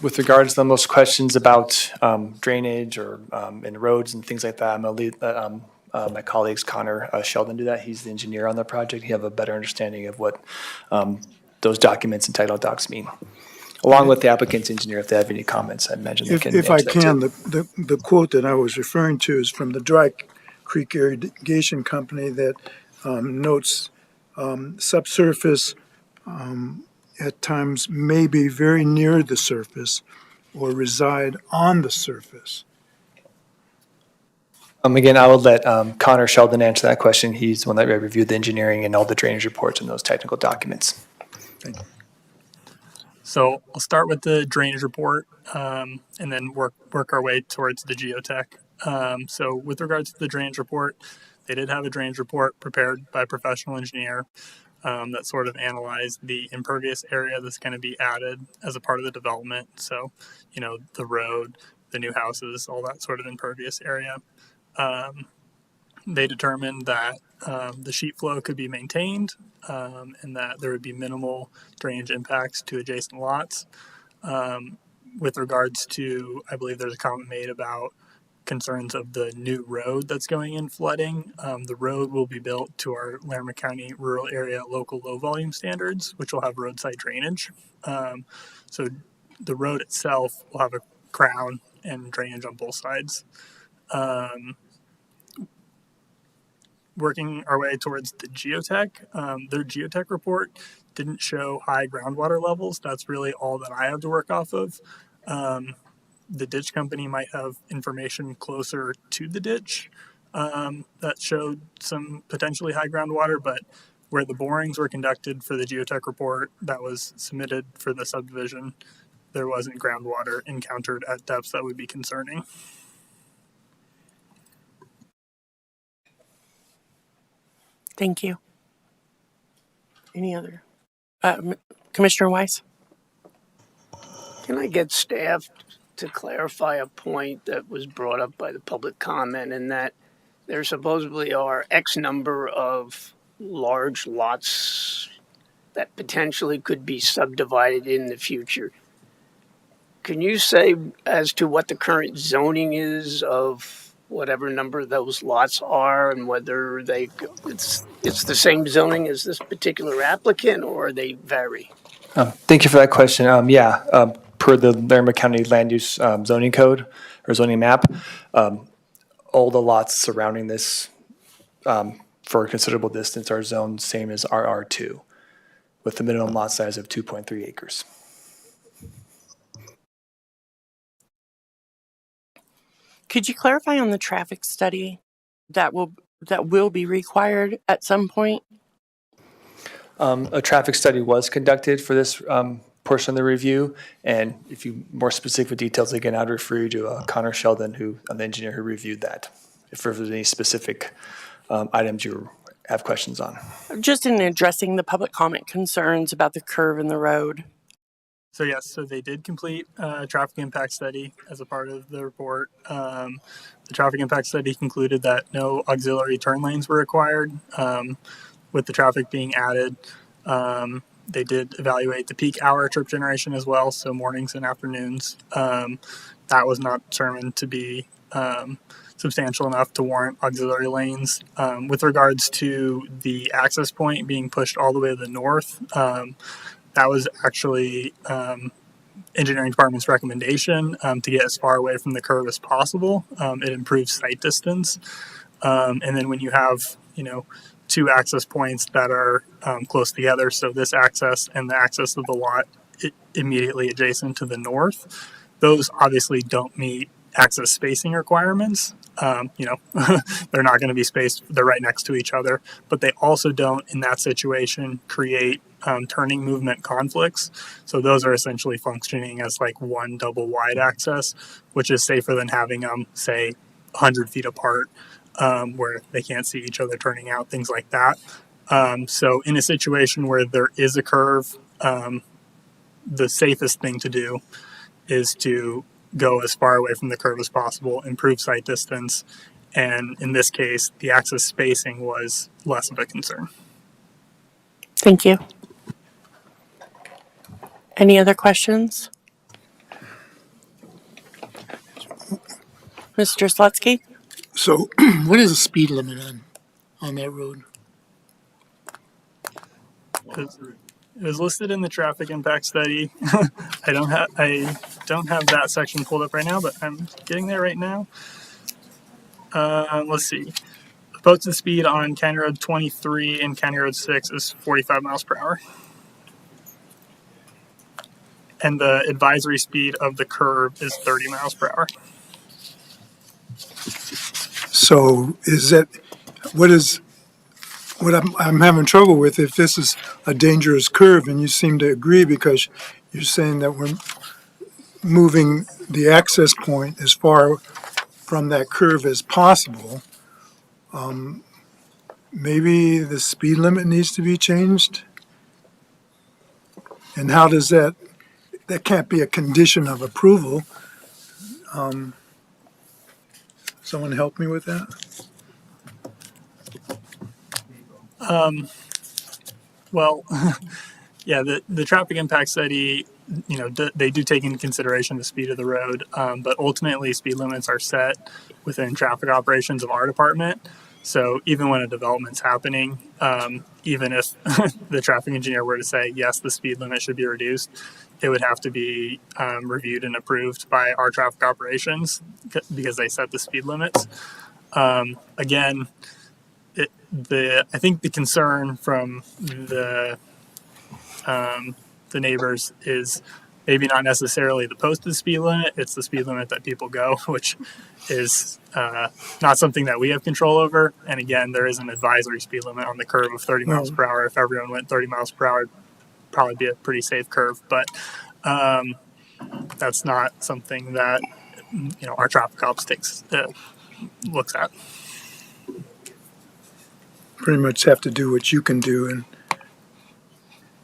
With regards to most questions about drainage or in roads and things like that, I'm going to leave my colleagues Connor Sheldon do that. He's the engineer on the project. He have a better understanding of what those documents and title docs mean, along with the applicant's engineer. If they have any comments, I imagine they can. If I can, the quote that I was referring to is from the Dry Creek Irrigation Company that notes subsurface at times may be very near the surface or reside on the surface. Again, I will let Connor Sheldon answer that question. He's the one that reviewed the engineering and all the drainage reports and those technical documents. Thank you. So I'll start with the drainage report and then work our way towards the geotech. So with regards to the drainage report, they did have a drainage report prepared by a professional engineer. that sort of analyzed the impervious area that's going to be added as a part of the development. So, the road, the new houses, all that sort of impervious area. They determined that the sheet flow could be maintained and that there would be minimal drainage impacts to adjacent lots. With regards to, I believe there's a comment made about concerns of the new road that's going in flooding. The road will be built to our Larimer County rural area local low volume standards, which will have roadside drainage. So the road itself will have a crown and drainage on both sides. Working our way towards the geotech, their geotech report didn't show high groundwater levels. That's really all that I have to work off of. The ditch company might have information closer to the ditch that showed some potentially high groundwater, but where the borings were conducted for the geotech report that was submitted for the subdivision, there wasn't groundwater encountered at depths that would be concerning. Thank you. Any other? Commissioner Weiss? Can I get staff to clarify a point that was brought up by the public comment, and that there supposedly are X number of large lots that potentially could be subdivided in the future? Can you say as to what the current zoning is of whatever number those lots are, and whether it's the same zoning as this particular applicant, or they vary? Thank you for that question. Per the Larimer County Land Use Zoning Code or zoning map, all the lots surrounding this for a considerable distance are zoned same as RR2 with the minimum lot size of 2.3 acres. Could you clarify on the traffic study that will be required at some point? A traffic study was conducted for this portion of the review, and if you more specific details, again, I'd refer you to Connor Sheldon, the engineer who reviewed that, if there's any specific items you have questions on. Just in addressing the public comment concerns about the curve in the road. So yes, so they did complete a traffic impact study as a part of the report. The traffic impact study concluded that no auxiliary turn lanes were required. With the traffic being added, they did evaluate the peak hour trip generation as well, so mornings and afternoons. That was not determined to be substantial enough to warrant auxiliary lanes. With regards to the access point being pushed all the way to the north, that was actually engineering department's recommendation to get as far away from the curve as possible. It improves sight distance. And then when you have, two access points that are close together, so this access and the access of the lot immediately adjacent to the north, those obviously don't meet access spacing requirements. They're not going to be spaced, they're right next to each other, but they also don't, in that situation, create turning movement conflicts. So those are essentially functioning as like one double wide access, which is safer than having them, say, 100 feet apart, where they can't see each other turning out, things like that. So in a situation where there is a curve, the safest thing to do is to go as far away from the curve as possible, improve sight distance, and in this case, the access spacing was less of a concern. Thank you. Any other questions? Mr. Slutsky? So what is the speed limit on that road? It was listed in the traffic impact study. I don't have that section pulled up right now, but I'm getting there right now. Let's see. The posted speed on County Road 23 and County Road 6 is 45 miles per hour. And the advisory speed of the curve is 30 miles per hour. So what I'm having trouble with, if this is a dangerous curve, and you seem to agree because you're saying that we're moving the access point as far from that curve as possible. maybe the speed limit needs to be changed? And how does that can't be a condition of approval. Someone help me with that? Well, yeah, the traffic impact study, they do take into consideration the speed of the road, but ultimately speed limits are set within traffic operations of our department. So even when a development's happening, even if the traffic engineer were to say, yes, the speed limit should be reduced, it would have to be reviewed and approved by our traffic operations because they set the speed limits. Again, I think the concern from the neighbors is maybe not necessarily the posted speed limit, it's the speed limit that people go, which is not something that we have control over. And again, there is an advisory speed limit on the curve of 30 miles per hour. If everyone went 30 miles per hour, it'd probably be a pretty safe curve. But that's not something that our traffic ops looks at. Pretty much have to do what you can do and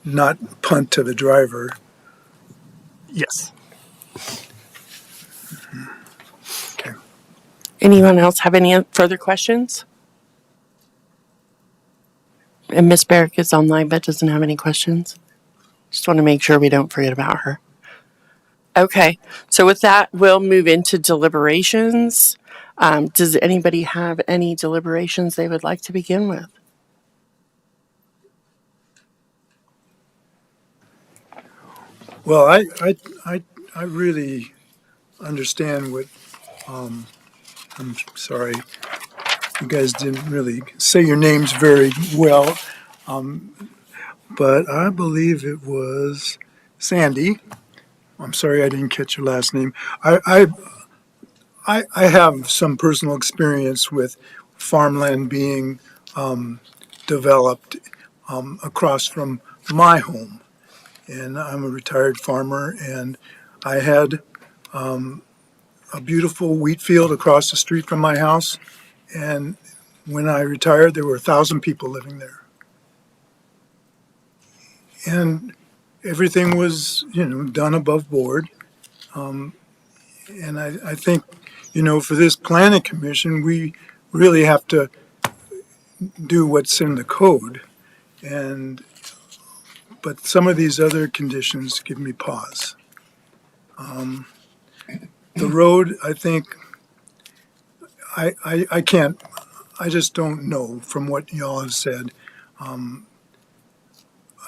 not punt to the driver. Yes. Okay. Anyone else have any further questions? And Miss Barrick is online but doesn't have any questions. Just want to make sure we don't forget about her. Okay, so with that, we'll move into deliberations. Does anybody have any deliberations they would like to begin with? Well, I really understand what, I'm sorry, you guys didn't really say your names very well, but I believe it was Sandy. I'm sorry I didn't catch your last name. I have some personal experience with farmland being developed across from my home. And I'm a retired farmer, and I had a beautiful wheat field across the street from my house. And when I retired, there were 1,000 people living there. And everything was, done above board. And I think, for this planning commission, we really have to do what's in the code. But some of these other conditions give me pause. The road, I think, I can't, I just don't know from what y'all have said.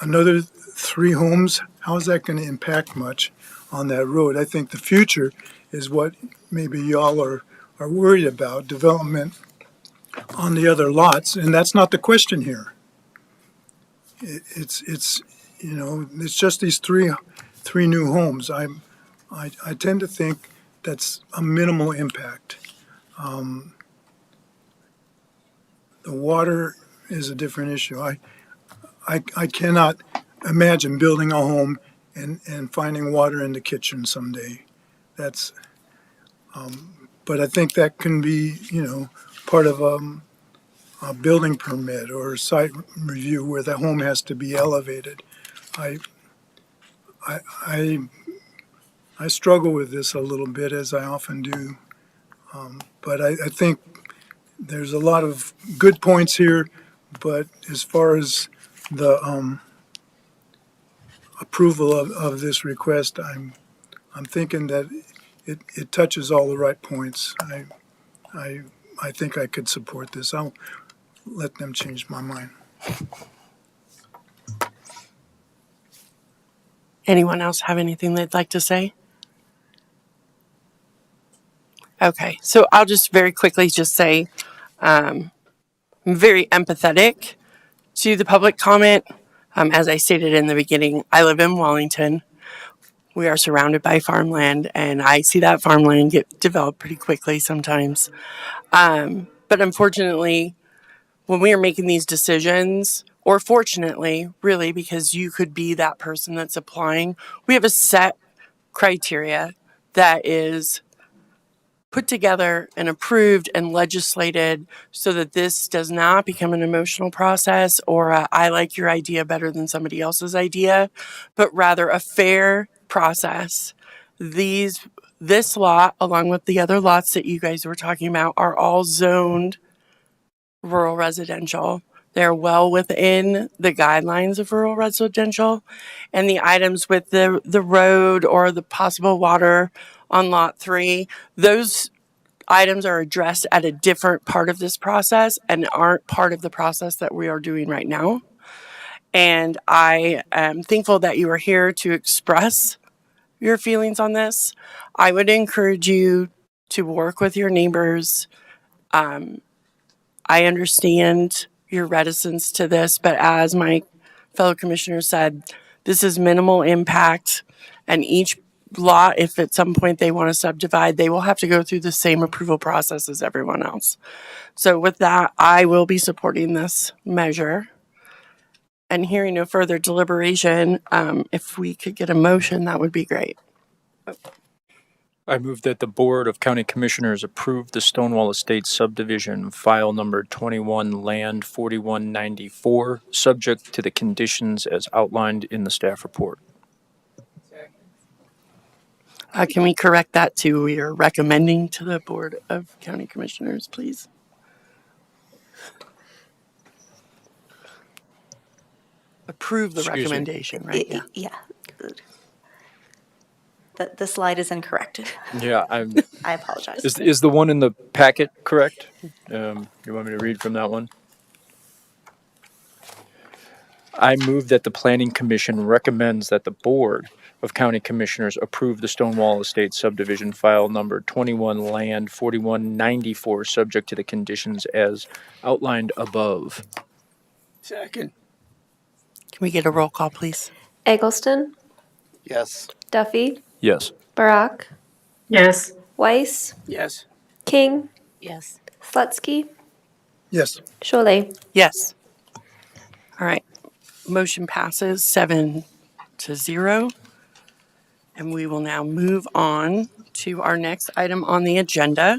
Another 3 homes, how is that going to impact much on that road? I think the future is what maybe y'all are worried about, development on the other lots, and that's not the question here. It's it's just these three new homes. I tend to think that's a minimal impact. The water is a different issue. I cannot imagine building a home and finding water in the kitchen someday. That's, but I think that can be, part of a building permit or a site review where the home has to be elevated. I, I, I struggle with this a little bit, as I often do. But I think there's a lot of good points here, but as far as the approval of this request, I'm thinking that it touches all the right points. I think I could support this. I'll let them change my mind. Anyone else have anything they'd like to say? Okay, so I'll just very quickly just say I'm very empathetic to the public comment. As I stated in the beginning, I live in Wallington. We are surrounded by farmland, and I see that farmland get developed pretty quickly sometimes. But unfortunately, when we are making these decisions, or fortunately, really, because you could be that person that's applying, we have a set criteria that is put together and approved and legislated so that this does not become an emotional process or I like your idea better than somebody else's idea, but rather a fair process. This lot, along with the other lots that you guys were talking about, are all zoned rural residential. They're well within the guidelines of rural residential, and the items with the road or the possible water on lot 3, those items are addressed at a different part of this process and aren't part of the process that we are doing right now. And I am thankful that you are here to express your feelings on this. I would encourage you to work with your neighbors. I understand your reticence to this, but as my fellow commissioner said, this is minimal impact, and each lot, if at some point they want to subdivide, they will have to go through the same approval process as everyone else. So with that, I will be supporting this measure. And hearing no further deliberation, if we could get a motion, that would be great. I move that the Board of County Commissioners approve the Stonewall Estates subdivision, file number 21, land 4194, subject to the conditions as outlined in the staff report. Can we correct that to we are recommending to the Board of County Commissioners, please? Approve the Excuse me. recommendation, right? Yeah. Yeah. The slide is incorrect. Yeah, I apologize. Is the one in the packet correct? You want me to read from that one? I move that the Planning Commission recommends that the Board of County Commissioners approve the Stonewall Estates subdivision, file number 21, land 4194, subject to the conditions as outlined above. Second. Can we get a roll call, please? Eggleston, Yes. Duffy, Yes. Barak, Yes. Weiss, Yes. King, Yes. Slutsky, Yes. Cholet. Yes. All right. Motion passes 7-0. And we will now move on to our next item on the agenda,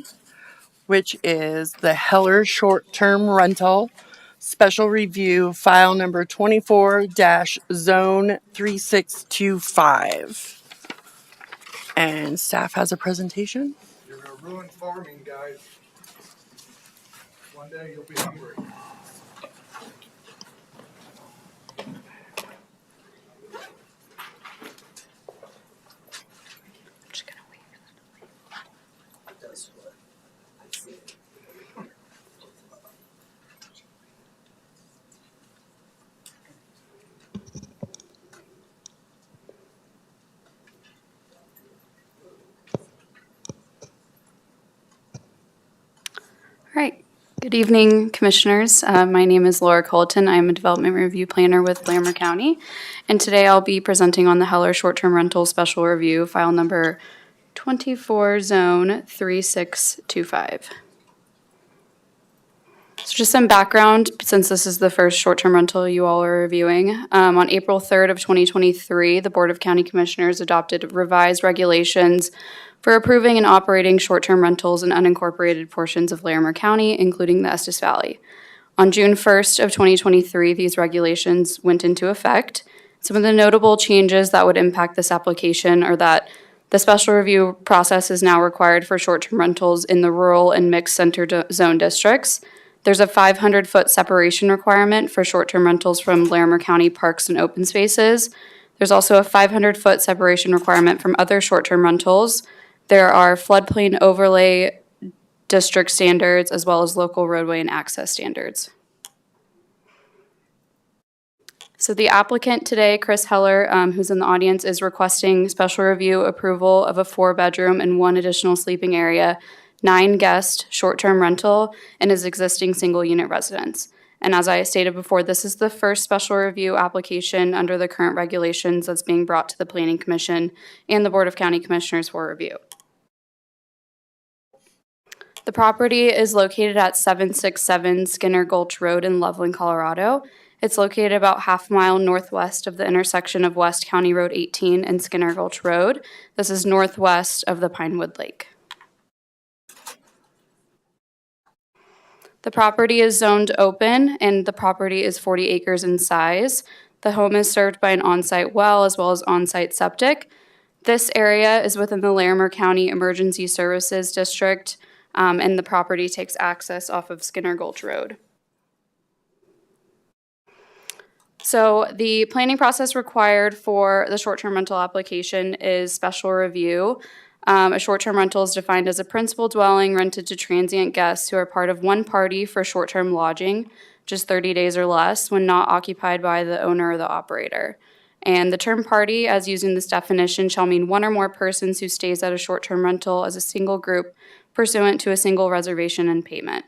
which is the Heller short-term rental special review, file number 24-zone 3625. And staff has a presentation. You're gonna ruin farming, guys. One day you'll be hungry. All right. Good evening, Commissioners. My name is Laura Colton. I'm a Development Review Planner with Larimer County. And today I'll be presenting on the Heller Short-Term Rental Special Review, file number 24, Zone 3625. So just some background, since this is the first short-term rental you all are reviewing. On April 3rd of 2023, the Board of County Commissioners adopted revised regulations for approving and operating short-term rentals in unincorporated portions of Larimer County, including the Estes Valley. On June 1st of 2023, these regulations went into effect. Some of the notable changes that would impact this application are that the special review process is now required for short-term rentals in the rural and mixed center zone districts. There's a 500-foot separation requirement for short-term rentals from Larimer County parks and open spaces. There's also a 500-foot separation requirement from other short-term rentals. There are floodplain overlay district standards as well as local roadway and access standards. So the applicant today, Chris Heller, who's in the audience, is requesting special review approval of a 4-bedroom and 1 additional sleeping area, 9-guest short-term rental in his existing single-unit residence. And as I stated before, this is the first special review application under the current regulations that's being brought to the Planning Commission and the Board of County Commissioners for review. The property is located at 767 Skinner Gulch Road in Loveland, Colorado. It's located about half a mile northwest of the intersection of West County Road 18 and Skinner Gulch Road. This is northwest of the Pinewood Lake. The property is zoned open and the property is 40 acres in size. The home is served by an on-site well as well as on-site septic. This area is within the Larimer County Emergency Services District, and the property takes access off of Skinner Gulch Road. So the planning process required for the short-term rental application is special review. A short-term rental is defined as a principal dwelling rented to transient guests who are part of one party for short-term lodging, just 30 days or less, when not occupied by the owner or the operator. And the term party, as used in this definition, shall mean one or more persons who stays at a short-term rental as a single group pursuant to a single reservation and payment.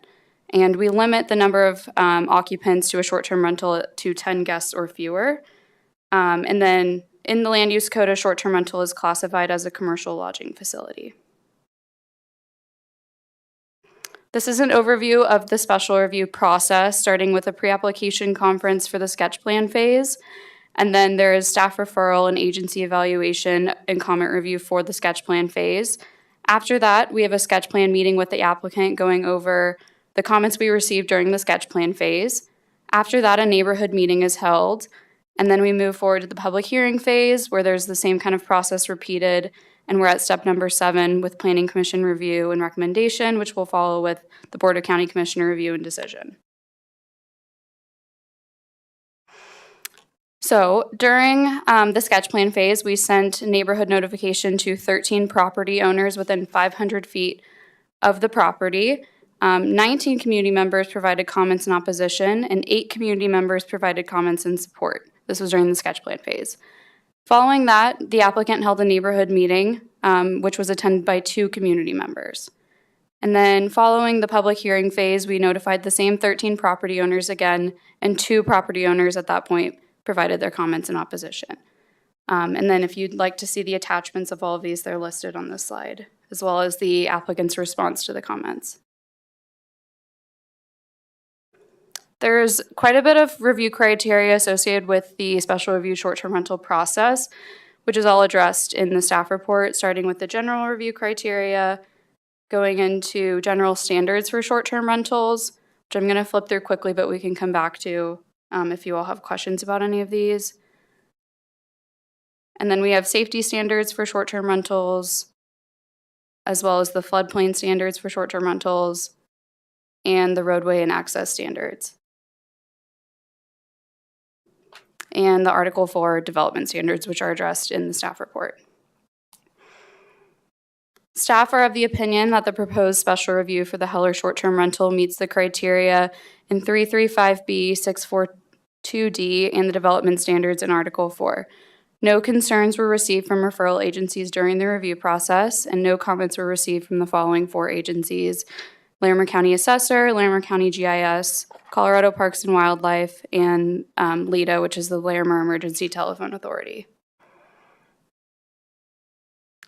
And we limit the number of occupants to a short-term rental to 10 guests or fewer. And then in the land use code, a short-term rental is classified as a commercial lodging facility. This is an overview of the special review process, starting with a pre-application conference for the sketch plan phase. And then there is staff referral and agency evaluation and comment review for the sketch plan phase. After that, we have a sketch plan meeting with the applicant going over the comments we received during the sketch plan phase. After that, a neighborhood meeting is held. And then we move forward to the public hearing phase where there's the same kind of process repeated. And we're at step number 7 with Planning Commission review and recommendation, which will follow with the Board of County Commissioner review and decision. So during the sketch plan phase, we sent neighborhood notification to 13 property owners within 500 feet of the property. 19 community members provided comments in opposition, and 8 community members provided comments in support. This was during the sketch plan phase. Following that, the applicant held a neighborhood meeting, which was attended by 2 community members. And then following the public hearing phase, we notified the same 13 property owners again, and 2 property owners at that point provided their comments in opposition. And then if you'd like to see the attachments of all of these, they're listed on this slide, as well as the applicant's response to the comments. There's quite a bit of review criteria associated with the special review short-term rental process, which is all addressed in the staff report, starting with the general review criteria, going into general standards for short-term rentals, which I'm going to flip through quickly, but we can come back to if you all have questions about any of these. And then we have safety standards for short-term rentals, as well as the floodplain standards for short-term rentals, and the roadway and access standards. And the Article 4 development standards, which are addressed in the staff report. Staff are of the opinion that the proposed special review for the Heller short-term rental meets the criteria in 335B, 642D, and the development standards in Article 4. No concerns were received from referral agencies during the review process, and no comments were received from the following 4 agencies: Larimer County Assessor, Larimer County GIS, Colorado Parks and Wildlife, and LEDA, which is the Larimer Emergency Telephone Authority.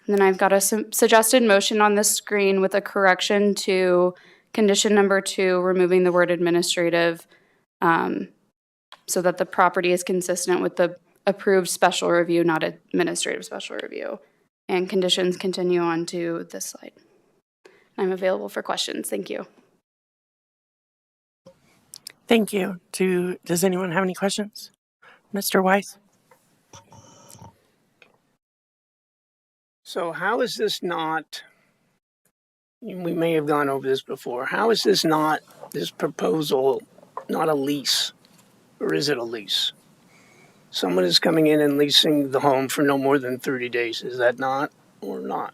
And then I've got a suggested motion on the screen with a correction to condition number 2, removing the word administrative, so that the property is consistent with the approved special review, not administrative special review. And conditions continue on to this slide. I'm available for questions. Thank you. Thank you. Does anyone have any questions? Mr. Weiss? So how is this not, we may have gone over this before, how is this proposal not a lease? Or is it a lease? Someone is coming in and leasing the home for no more than 30 days. Is that not or not?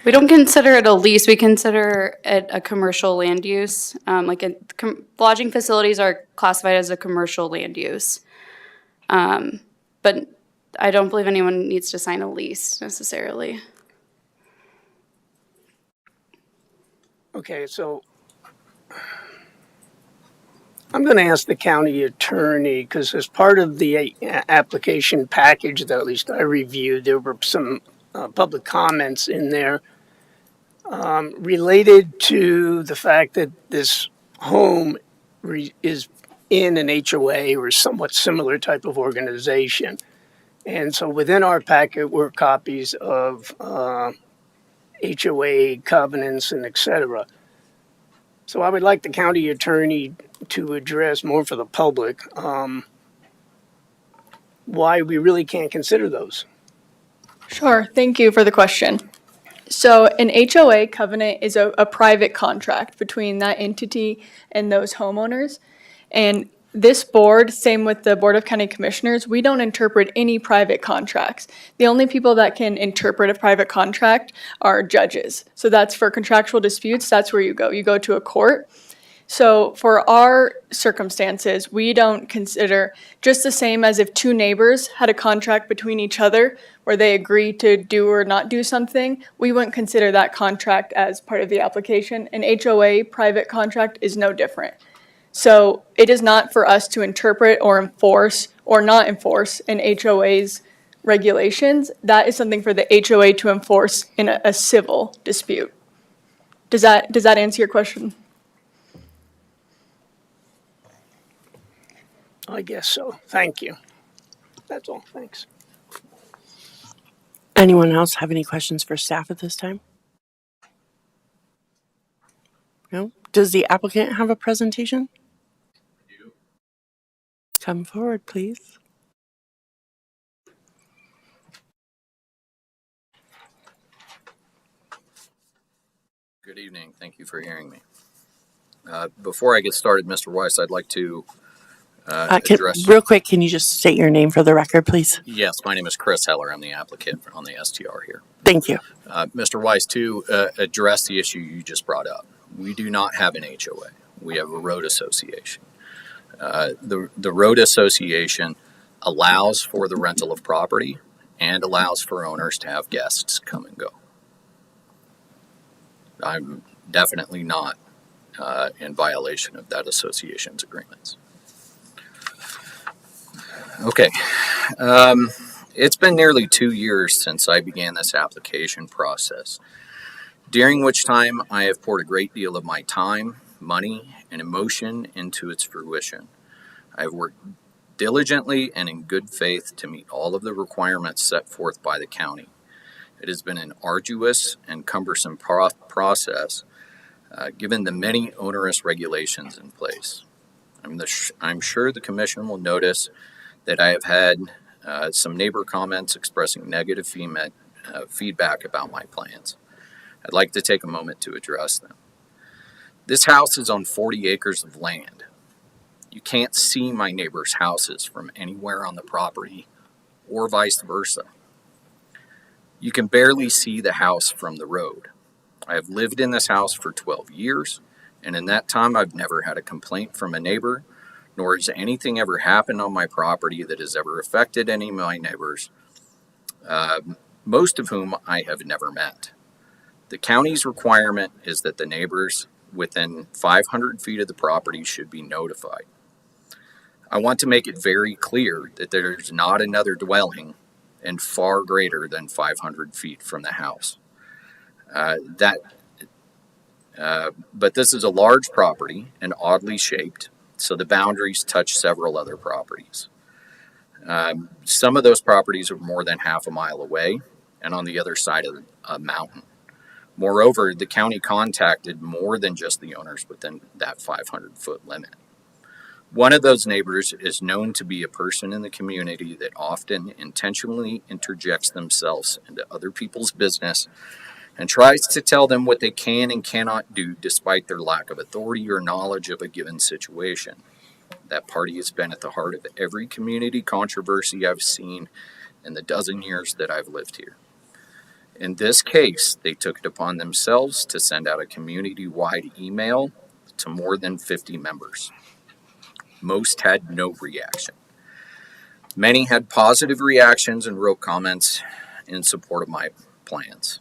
We don't consider it a lease. We consider it a commercial land use. Lodging facilities are classified as a commercial land use. But I don't believe anyone needs to sign a lease necessarily. Okay, so I'm going to ask the county attorney, because as part of the application package that at least I reviewed, there were some public comments in there related to the fact that this home is in an HOA or somewhat similar type of organization. And so within our packet were copies of HOA covenants and etc. So I would like the county attorney to address more for the public why we really can't consider those. Sure. Thank you for the question. So an HOA covenant is a private contract between that entity and those homeowners. And this board, same with the Board of County Commissioners, we don't interpret any private contracts. The only people that can interpret a private contract are judges. So that's for contractual disputes, that's where you go. You go to a court. So for our circumstances, we don't consider, just the same as if two neighbors had a contract between each other where they agree to do or not do something, we wouldn't consider that contract as part of the application. An HOA private contract is no different. So it is not for us to interpret or enforce or not enforce an HOA's regulations. That is something for the HOA to enforce in a civil dispute. Does that answer your question? I guess so. Thank you. That's all. Thanks. Anyone else have any questions for staff at this time? No? Does the applicant have a presentation? Come forward, please. Good evening. Thank you for hearing me. Before I get started, Mr. Weiss, I'd like to address... Real quick, can you just state your name for the record, please? Yes, my name is Chris Heller. I'm the applicant on the STR here. Thank you. Mr. Weiss, to address the issue you just brought up, we do not have an HOA. We have a road association. The road association allows for the rental of property and allows for owners to have guests come and go. I'm definitely not in violation of that association's agreements. Okay. It's been nearly 2 years since I began this application process, during which time I have poured a great deal of my time, money, and emotion into its fruition. I have worked diligently and in good faith to meet all of the requirements set forth by the county. It has been an arduous and cumbersome process, given the many onerous regulations in place. I'm sure the commission will notice that I have had some neighbor comments expressing negative feedback about my plans. I'd like to take a moment to address them. This house is on 40 acres of land. You can't see my neighbor's houses from anywhere on the property or vice versa. You can barely see the house from the road. I have lived in this house for 12 years, and in that time I've never had a complaint from a neighbor, nor has anything ever happened on my property that has ever affected any of my neighbors, most of whom I have never met. The county's requirement is that the neighbors within 500 feet of the property should be notified. I want to make it very clear that there's not another dwelling and far greater than 500 feet from the house. But this is a large property and oddly shaped, so the boundaries touch several other properties. Some of those properties are more than half a mile away and on the other side of a mountain. Moreover, the county contacted more than just the owners within that 500-foot limit. One of those neighbors is known to be a person in the community that often intentionally interjects themselves into other people's business and tries to tell them what they can and cannot do despite their lack of authority or knowledge of a given situation. That party has been at the heart of every community controversy I've seen in the dozen years that I've lived here. In this case, they took it upon themselves to send out a community-wide email to more than 50 members. Most had no reaction. Many had positive reactions and wrote comments in support of my plans.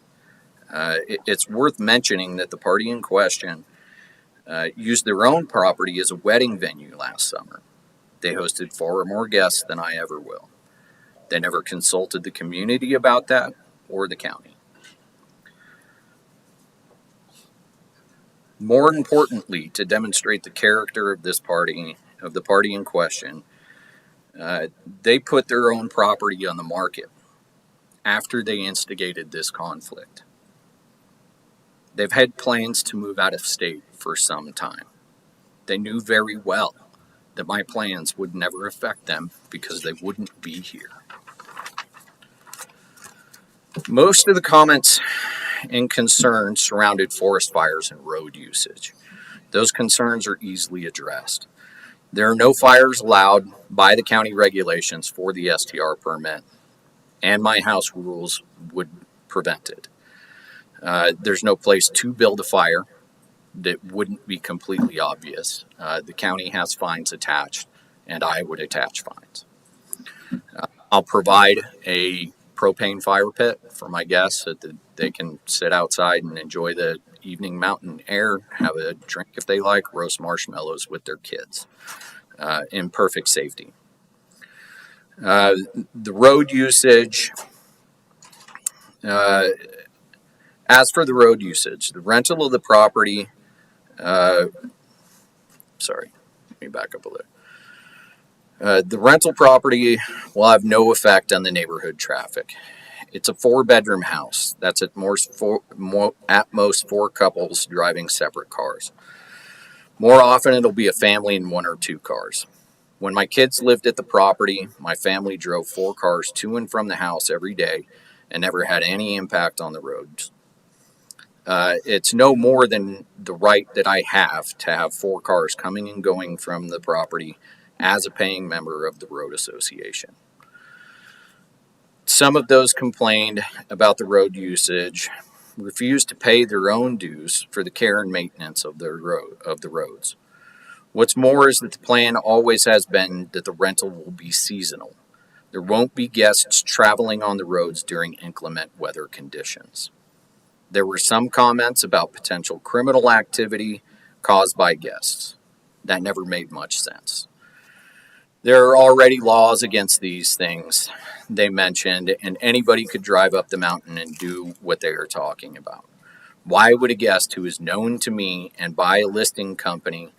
It's worth mentioning that the party in question used their own property as a wedding venue last summer. They hosted far more guests than I ever will. They never consulted the community about that or the county. More importantly, to demonstrate the character of the party in question, they put their own property on the market after they instigated this conflict. They've had plans to move out of state for some time. They knew very well that my plans would never affect them because they wouldn't be here. Most of the comments and concerns surrounded forest fires and road usage. Those concerns are easily addressed. There are no fires allowed by the county regulations for the STR permit, and my house rules would prevent it. There's no place to build a fire that wouldn't be completely obvious. The county has fines attached, and I would attach fines. I'll provide a propane fire pit for my guests so that they can sit outside and enjoy the evening mountain air, have a drink if they like, roast marshmallows with their kids in perfect safety. The road usage, as for the road usage, the rental of the property, sorry, let me back up a little. The rental property will have no effect on the neighborhood traffic. It's a 4-bedroom house. That's at most 4 couples driving separate cars. More often, it'll be a family in 1 or 2 cars. When my kids lived at the property, my family drove 4 cars to and from the house every day and never had any impact on the roads. It's no more than the right that I have to have 4 cars coming and going from the property as a paying member of the road association. Some of those complained about the road usage, refused to pay their own dues for the care and maintenance of the roads. What's more is that the plan always has been that the rental will be seasonal. There won't be guests traveling on the roads during inclement weather conditions. There were some comments about potential criminal activity caused by guests. That never made much sense. There are already laws against these things they mentioned, and anybody could drive up the mountain and do what they are talking about. Why would a guest who is known to me and by a listing company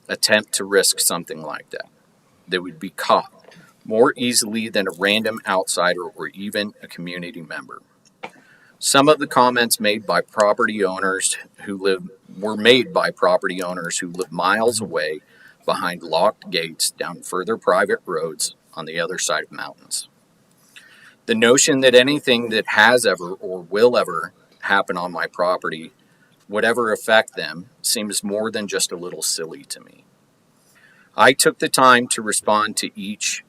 attempt to risk something like that? They would be caught more easily than a random outsider or even a community member. Some of the comments made by property owners were made by property owners who live miles away behind locked gates down further private roads on the other side of mountains. The notion that anything that has ever or will ever happen on my property would ever affect them seems more than just a little silly to me. I took the time to respond to each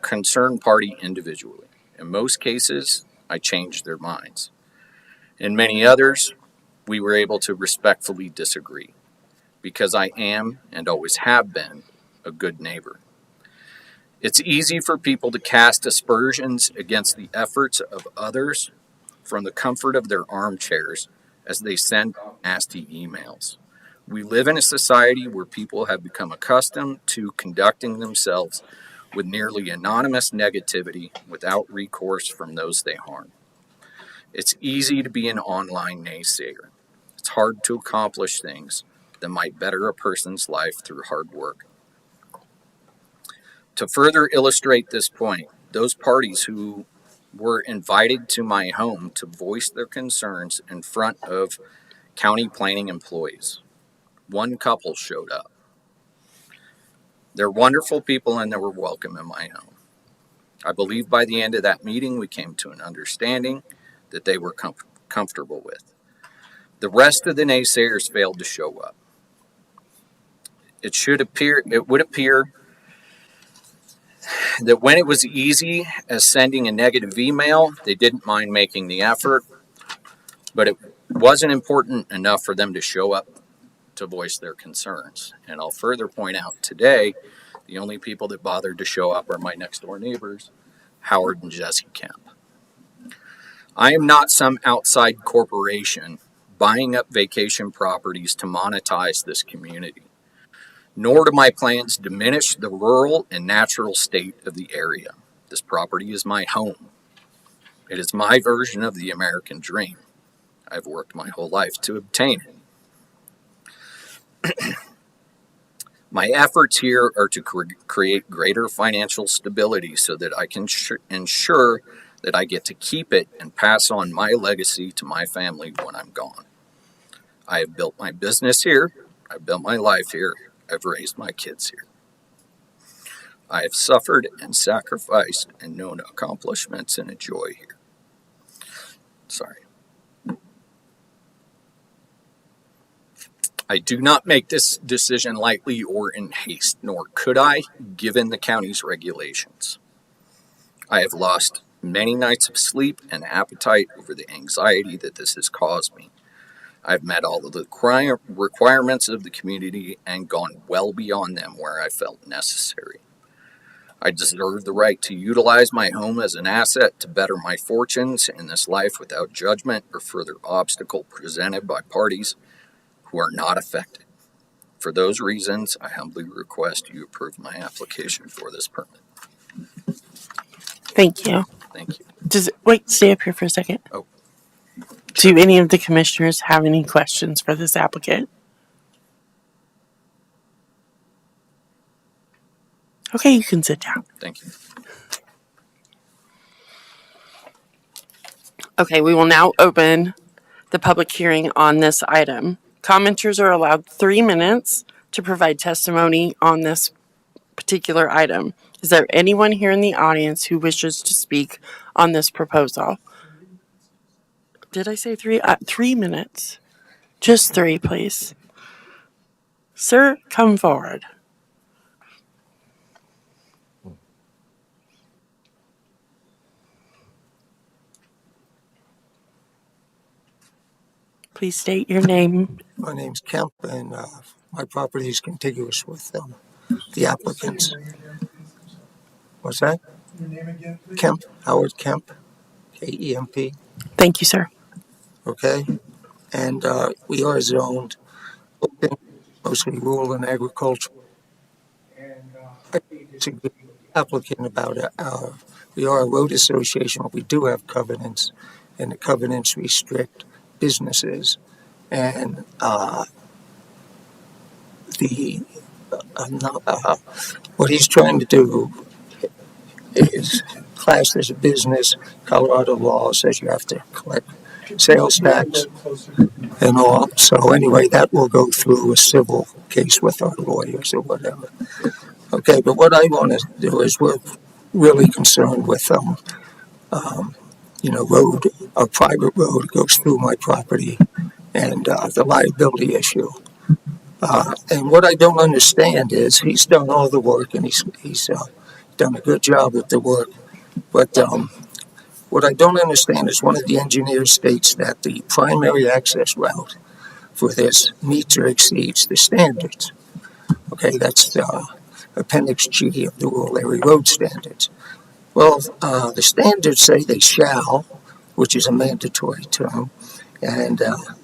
concerned party individually. In most cases, I changed their minds. In many others, we were able to respectfully disagree, because I am, and always have been, a good neighbor. It's easy for people to cast aspersions against the efforts of others from the comfort of their armchairs as they send nasty emails. We live in a society where people have become accustomed to conducting themselves with nearly anonymous negativity without recourse from those they harm. It's easy to be an online naysayer. It's hard to accomplish things that might better a person's life through hard work. To further illustrate this point, those parties who were invited to my home to voice their concerns in front of county planning employees. One couple showed up. They're wonderful people and they were welcome in my home. I believe by the end of that meeting, we came to an understanding that they were comfortable with. The rest of the naysayers failed to show up. It would appear that when it was easy as sending a negative email, they didn't mind making the effort, but it wasn't important enough for them to show up to voice their concerns. And I'll further point out today, the only people that bothered to show up are my next door neighbors, Howard and Jesse Kemp. I am not some outside corporation buying up vacation properties to monetize this community, nor do my plans diminish the rural and natural state of the area. This property is my home. It is my version of the American dream. I've worked my whole life to obtain it. My efforts here are to create greater financial stability so that I can ensure that I get to keep it and pass on my legacy to my family when I'm gone. I have built my business here. I've built my life here. I've raised my kids here. I have suffered and sacrificed and known accomplishments and a joy here. Sorry. I do not make this decision lightly or in haste, nor could I, given the county's regulations. I have lost many nights of sleep and appetite over the anxiety that this has caused me. I've met all of the requirements of the community and gone well beyond them where I felt necessary. I deserve the right to utilize my home as an asset to better my fortunes in this life without judgment or further obstacle presented by parties who are not affected. For those reasons, I humbly request you approve my application for this permit. Thank you. Thank you. Wait, stay up here for a second. Oh. Do any of the commissioners have any questions for this applicant? Okay, you can sit down. Thank you. Okay, we will now open the public hearing on this item. Commenters are allowed 3 minutes to provide testimony on this particular item. Is there anyone here in the audience who wishes to speak on this proposal? Did I say 3? 3 minutes. Just 3, please. Sir, come forward. Please state your name. My name's Kemp, and my property is contiguous with the applicants. What's that? Your name again, please? Kemp, Howard Kemp, K-E-M-P. Thank you, sir. Okay, and we are zoned open, mostly rural and agricultural. I disagree with the applicant about it. We are a road association, but we do have covenants, and the covenants restrict businesses. And what he's trying to do is classed as a business. Colorado law says you have to collect sales tax and all. So anyway, that will go through a civil case with our lawyers or whatever. Okay, but what I want to do is we're really concerned with road, a private road goes through my property, and the liability issue. And what I don't understand is he's done all the work, and he's done a good job with the work. But what I don't understand is one of the engineers states that the primary access route for this meets or exceeds the standards. Okay, that's the Appendix G of the Rural Area Road Standards. Well, the standards say they shall, which is a mandatory term, and that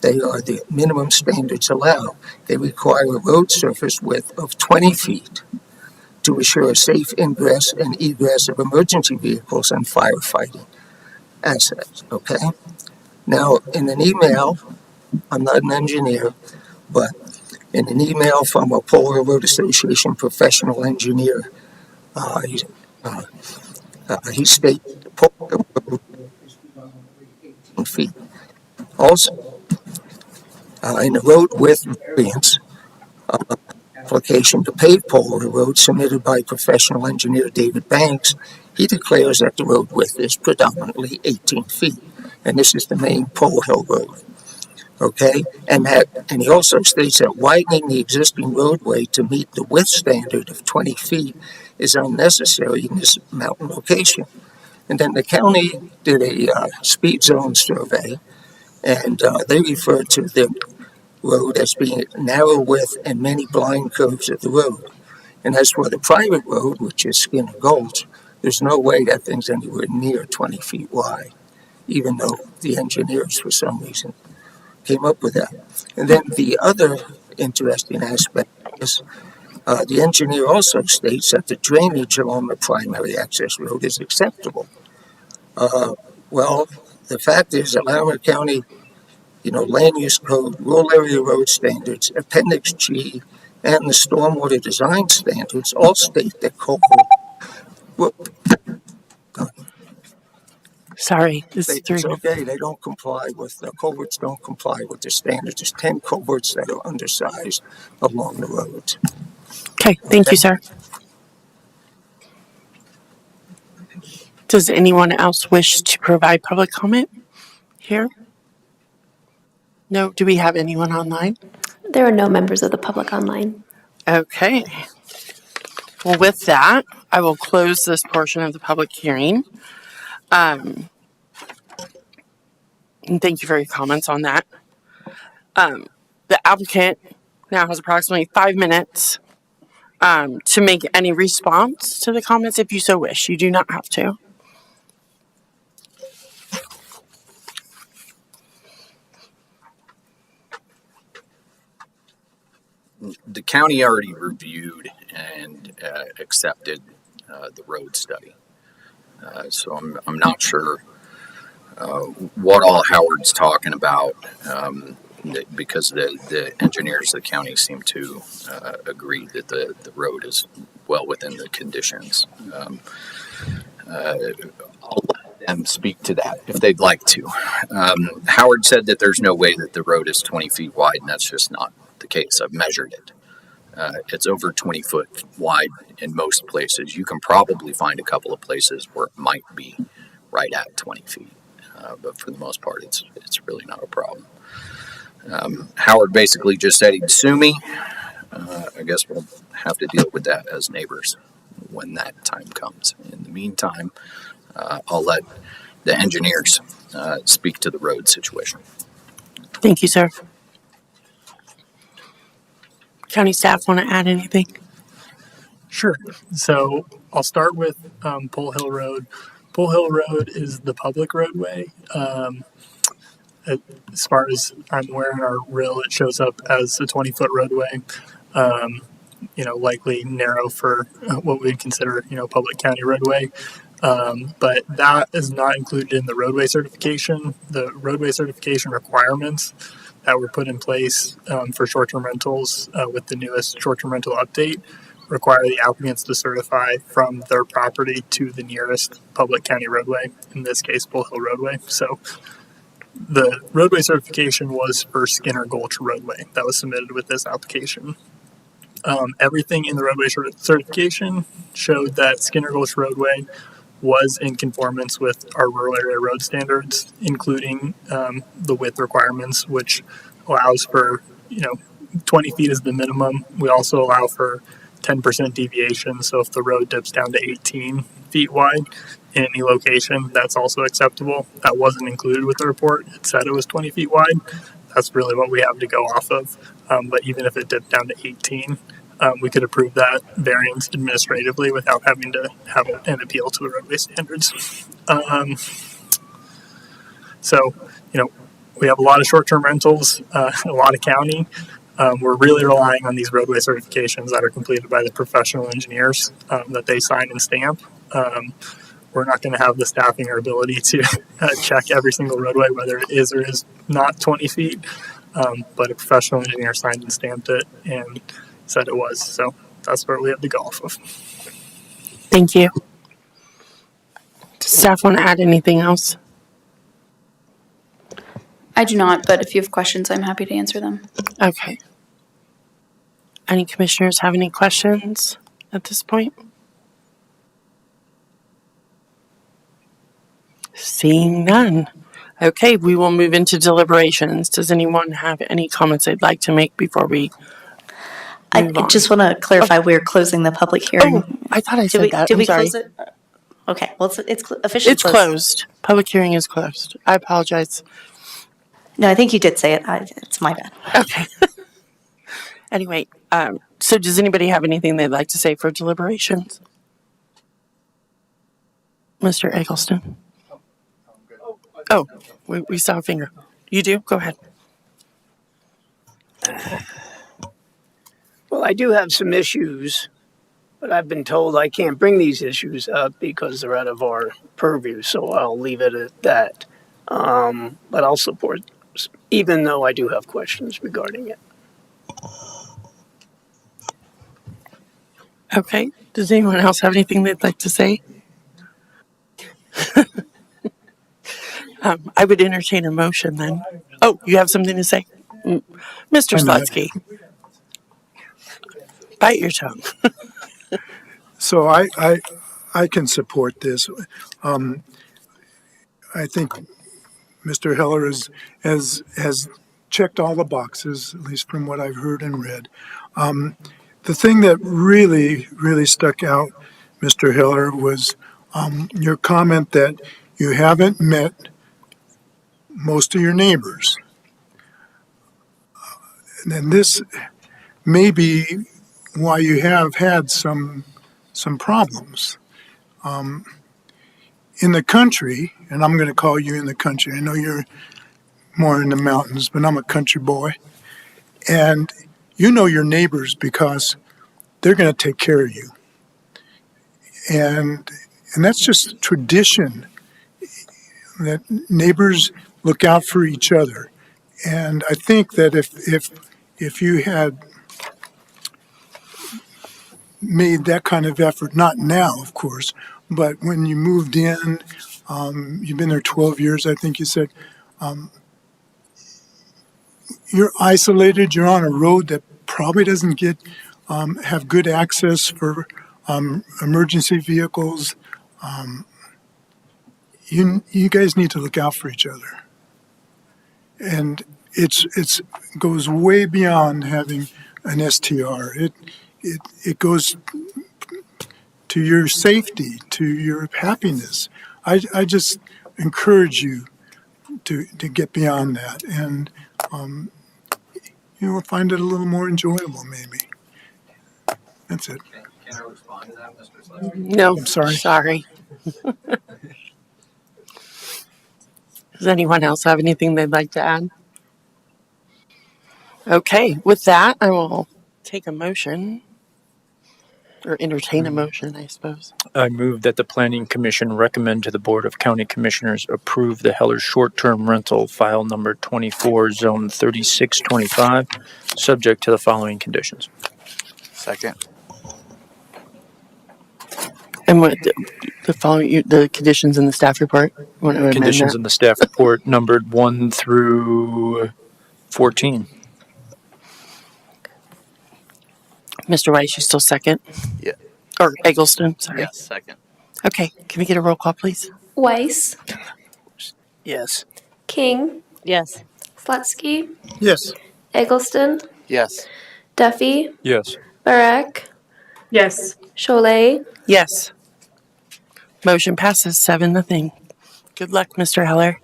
they are the minimum standards allowed. They require a road surface width of 20 feet to assure safe ingress and egress of emergency vehicles and firefighting assets, okay? Now, in an email, I'm not an engineer, but in an email from a Pole Railroad Association professional engineer, he states the Pole Railroad is 18 feet. Also, in the road width variance application to pave Pole Road submitted by professional engineer David Banks, he declares that the road width is predominantly 18 feet, and this is the main Pole Hill Road. Okay, and he also states that widening the existing roadway to meet the width standard of 20 feet is unnecessary in this mountain location. And then the county did a speed zone survey, and they referred to the road as being narrow width and many blind curves of the road. And as for the private road, which is Skinner Gulch, there's no way that thing's anywhere near 20 feet wide, even though the engineers, for some reason, came up with that. And then the other interesting aspect is the engineer also states that the drainage along the primary access road is acceptable. Well, the fact is that Larimer County, Land Use Code, Rural Area Road Standards, Appendix G, and the Stormwater Design Standards all state that Sorry, it's It's 3 minutes. okay. They don't comply with the culverts. Don't comply with the standards. There's 10 culverts that are undersized along the roads. Okay, thank you, sir. Does anyone else wish to provide public comment here? No, do we have anyone online? There are no members of the public online. Okay. Well, with that, I will close this portion of the public hearing. And thank you for your comments on that. The applicant now has approximately 5 minutes to make any response to the comments if you so wish. You do not have to. The county already reviewed and accepted the road study. So I'm not sure what all Howard's talking about, because the engineers of the county seem to agree that the road is well within the conditions. I'll let them speak to that if they'd like to. Howard said that there's no way that the road is 20 feet wide, and that's just not the case. I've measured it. It's over 20 foot wide in most places. You can probably find a couple of places where it might be right at 20 feet. But for the most part, it's really not a problem. Howard basically just said he'd sue me. I guess we'll have to deal with that as neighbors when that time comes. In the meantime, I'll let the engineers speak to the road situation. Thank you, sir. County staff want to add anything? Sure. So I'll start with Pole Hill Road. Pole Hill Road is the public roadway. As far as I'm aware in our RIL, it shows up as a 20-foot roadway. Likely narrow for what we'd consider, public county roadway. But that is not included in the roadway certification. The roadway certification requirements that were put in place for short-term rentals with the newest short-term rental update require the applicants to certify from their property to the nearest public county roadway, in this case, Bull Hill Roadway. So the roadway certification was for Skinner Gulch Roadway that was submitted with this application. Everything in the roadway certification showed that Skinner Gulch Roadway was in conformance with our rural area road standards, including the width requirements, which allows for 20 feet is the minimum. We also allow for 10% deviation. So if the road dips down to 18 feet wide in any location, that's also acceptable. That wasn't included with the report. It said it was 20 feet wide. That's really what we have to go off of. But even if it dipped down to 18, we could approve that variance administratively without having to have an appeal to the roadway standards. So, we have a lot of short-term rentals, a lot of county. We're really relying on these roadway certifications that are completed by the professional engineers that they sign and stamp. We're not going to have the staffing or ability to check every single roadway, whether it is or is not 20 feet. But a professional engineer signed and stamped it and said it was. So that's where we have to go off of. Thank you. Does staff want to add anything else? I do not, but if you have questions, I'm happy to answer them. Okay. Any commissioners have any questions at this point? Seeing none. Okay, we will move into deliberations. Does anyone have any comments they'd like to make before we move on? I just want to clarify, we're closing the public hearing. Oh, I thought I said that. Did I'm we sorry. close it? Okay, well, it's officially It's closed. Public hearing is closed. I apologize. No, I think you did say it. It's my bad. Okay. Anyway, so does anybody have anything they'd like to say for deliberations? Mr. Eggleston? Oh, we saw a finger. You do? Go ahead. Well, I do have some issues, but I've been told I can't bring these issues up because they're out of our purview, so I'll leave it at that. But I'll support, even though I do have questions regarding it. Okay. Does anyone else have anything they'd like to say? I would entertain a motion then. Oh, you have something to say? Mr. Why not? Slutsky, bite your tongue. So I can support this. I think Mr. Heller has checked all the boxes, at least from what I've heard and read. The thing that really stuck out, Mr. Heller, was your comment that you haven't met most of your neighbors. And this may be why you have had some problems. In the country, and I'm going to call you in the country, I know you're more in the mountains, but I'm a country boy. And you know your neighbors because they're going to take care of you. And that's just tradition that neighbors look out for each other. And I think that if you had made that kind of effort, not now, of course, but when you moved in, you've been there 12 years, I think you said, you're isolated, you're on a road that probably doesn't get have good access for emergency vehicles. You guys need to look out for each other, and it's goes way beyond having an STR. It goes to your safety, to your happiness. I just encourage you to get beyond that and find it a little more enjoyable maybe. That's it. Can I respond to that, Mr. Slusky? No, I'm sorry. sorry. Does anyone else have anything they'd like to add? Okay, with that, I will take a motion or entertain a motion, I suppose. I move that the Planning Commission recommend to the Board of County Commissioners approve the Heller short-term rental file number 24, zone 3625, subject to the following conditions. Second. And what the following, the conditions in the staff report? You want to amend Conditions that? in the staff report numbered 1 through 14. Mr. Weiss, you still second? Yeah. Or Eggleston, sorry. Yes, second. Okay, can we get a roll call, please? Weiss, Yes. King, Yes. Slutsky, Yes. Eggleston, Yes. Duffy, Yes. Barak, Yes. Cholet. Yes. Motion passes 7-0. Good luck, Mr. Heller.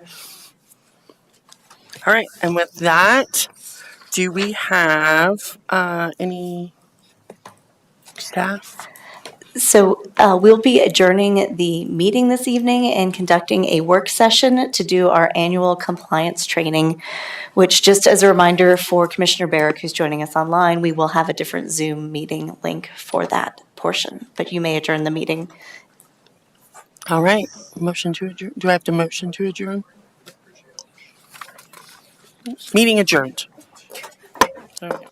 All right, and with that, do we have any staff? So we'll be adjourning the meeting this evening and conducting a work session to do our annual compliance training, which, just as a reminder for Commissioner Barrick, who's joining us online, we will have a different Zoom meeting link for that portion, but you may adjourn the meeting. All right, motion to adjourn. Do I have to motion to adjourn? Meeting adjourned. Okay.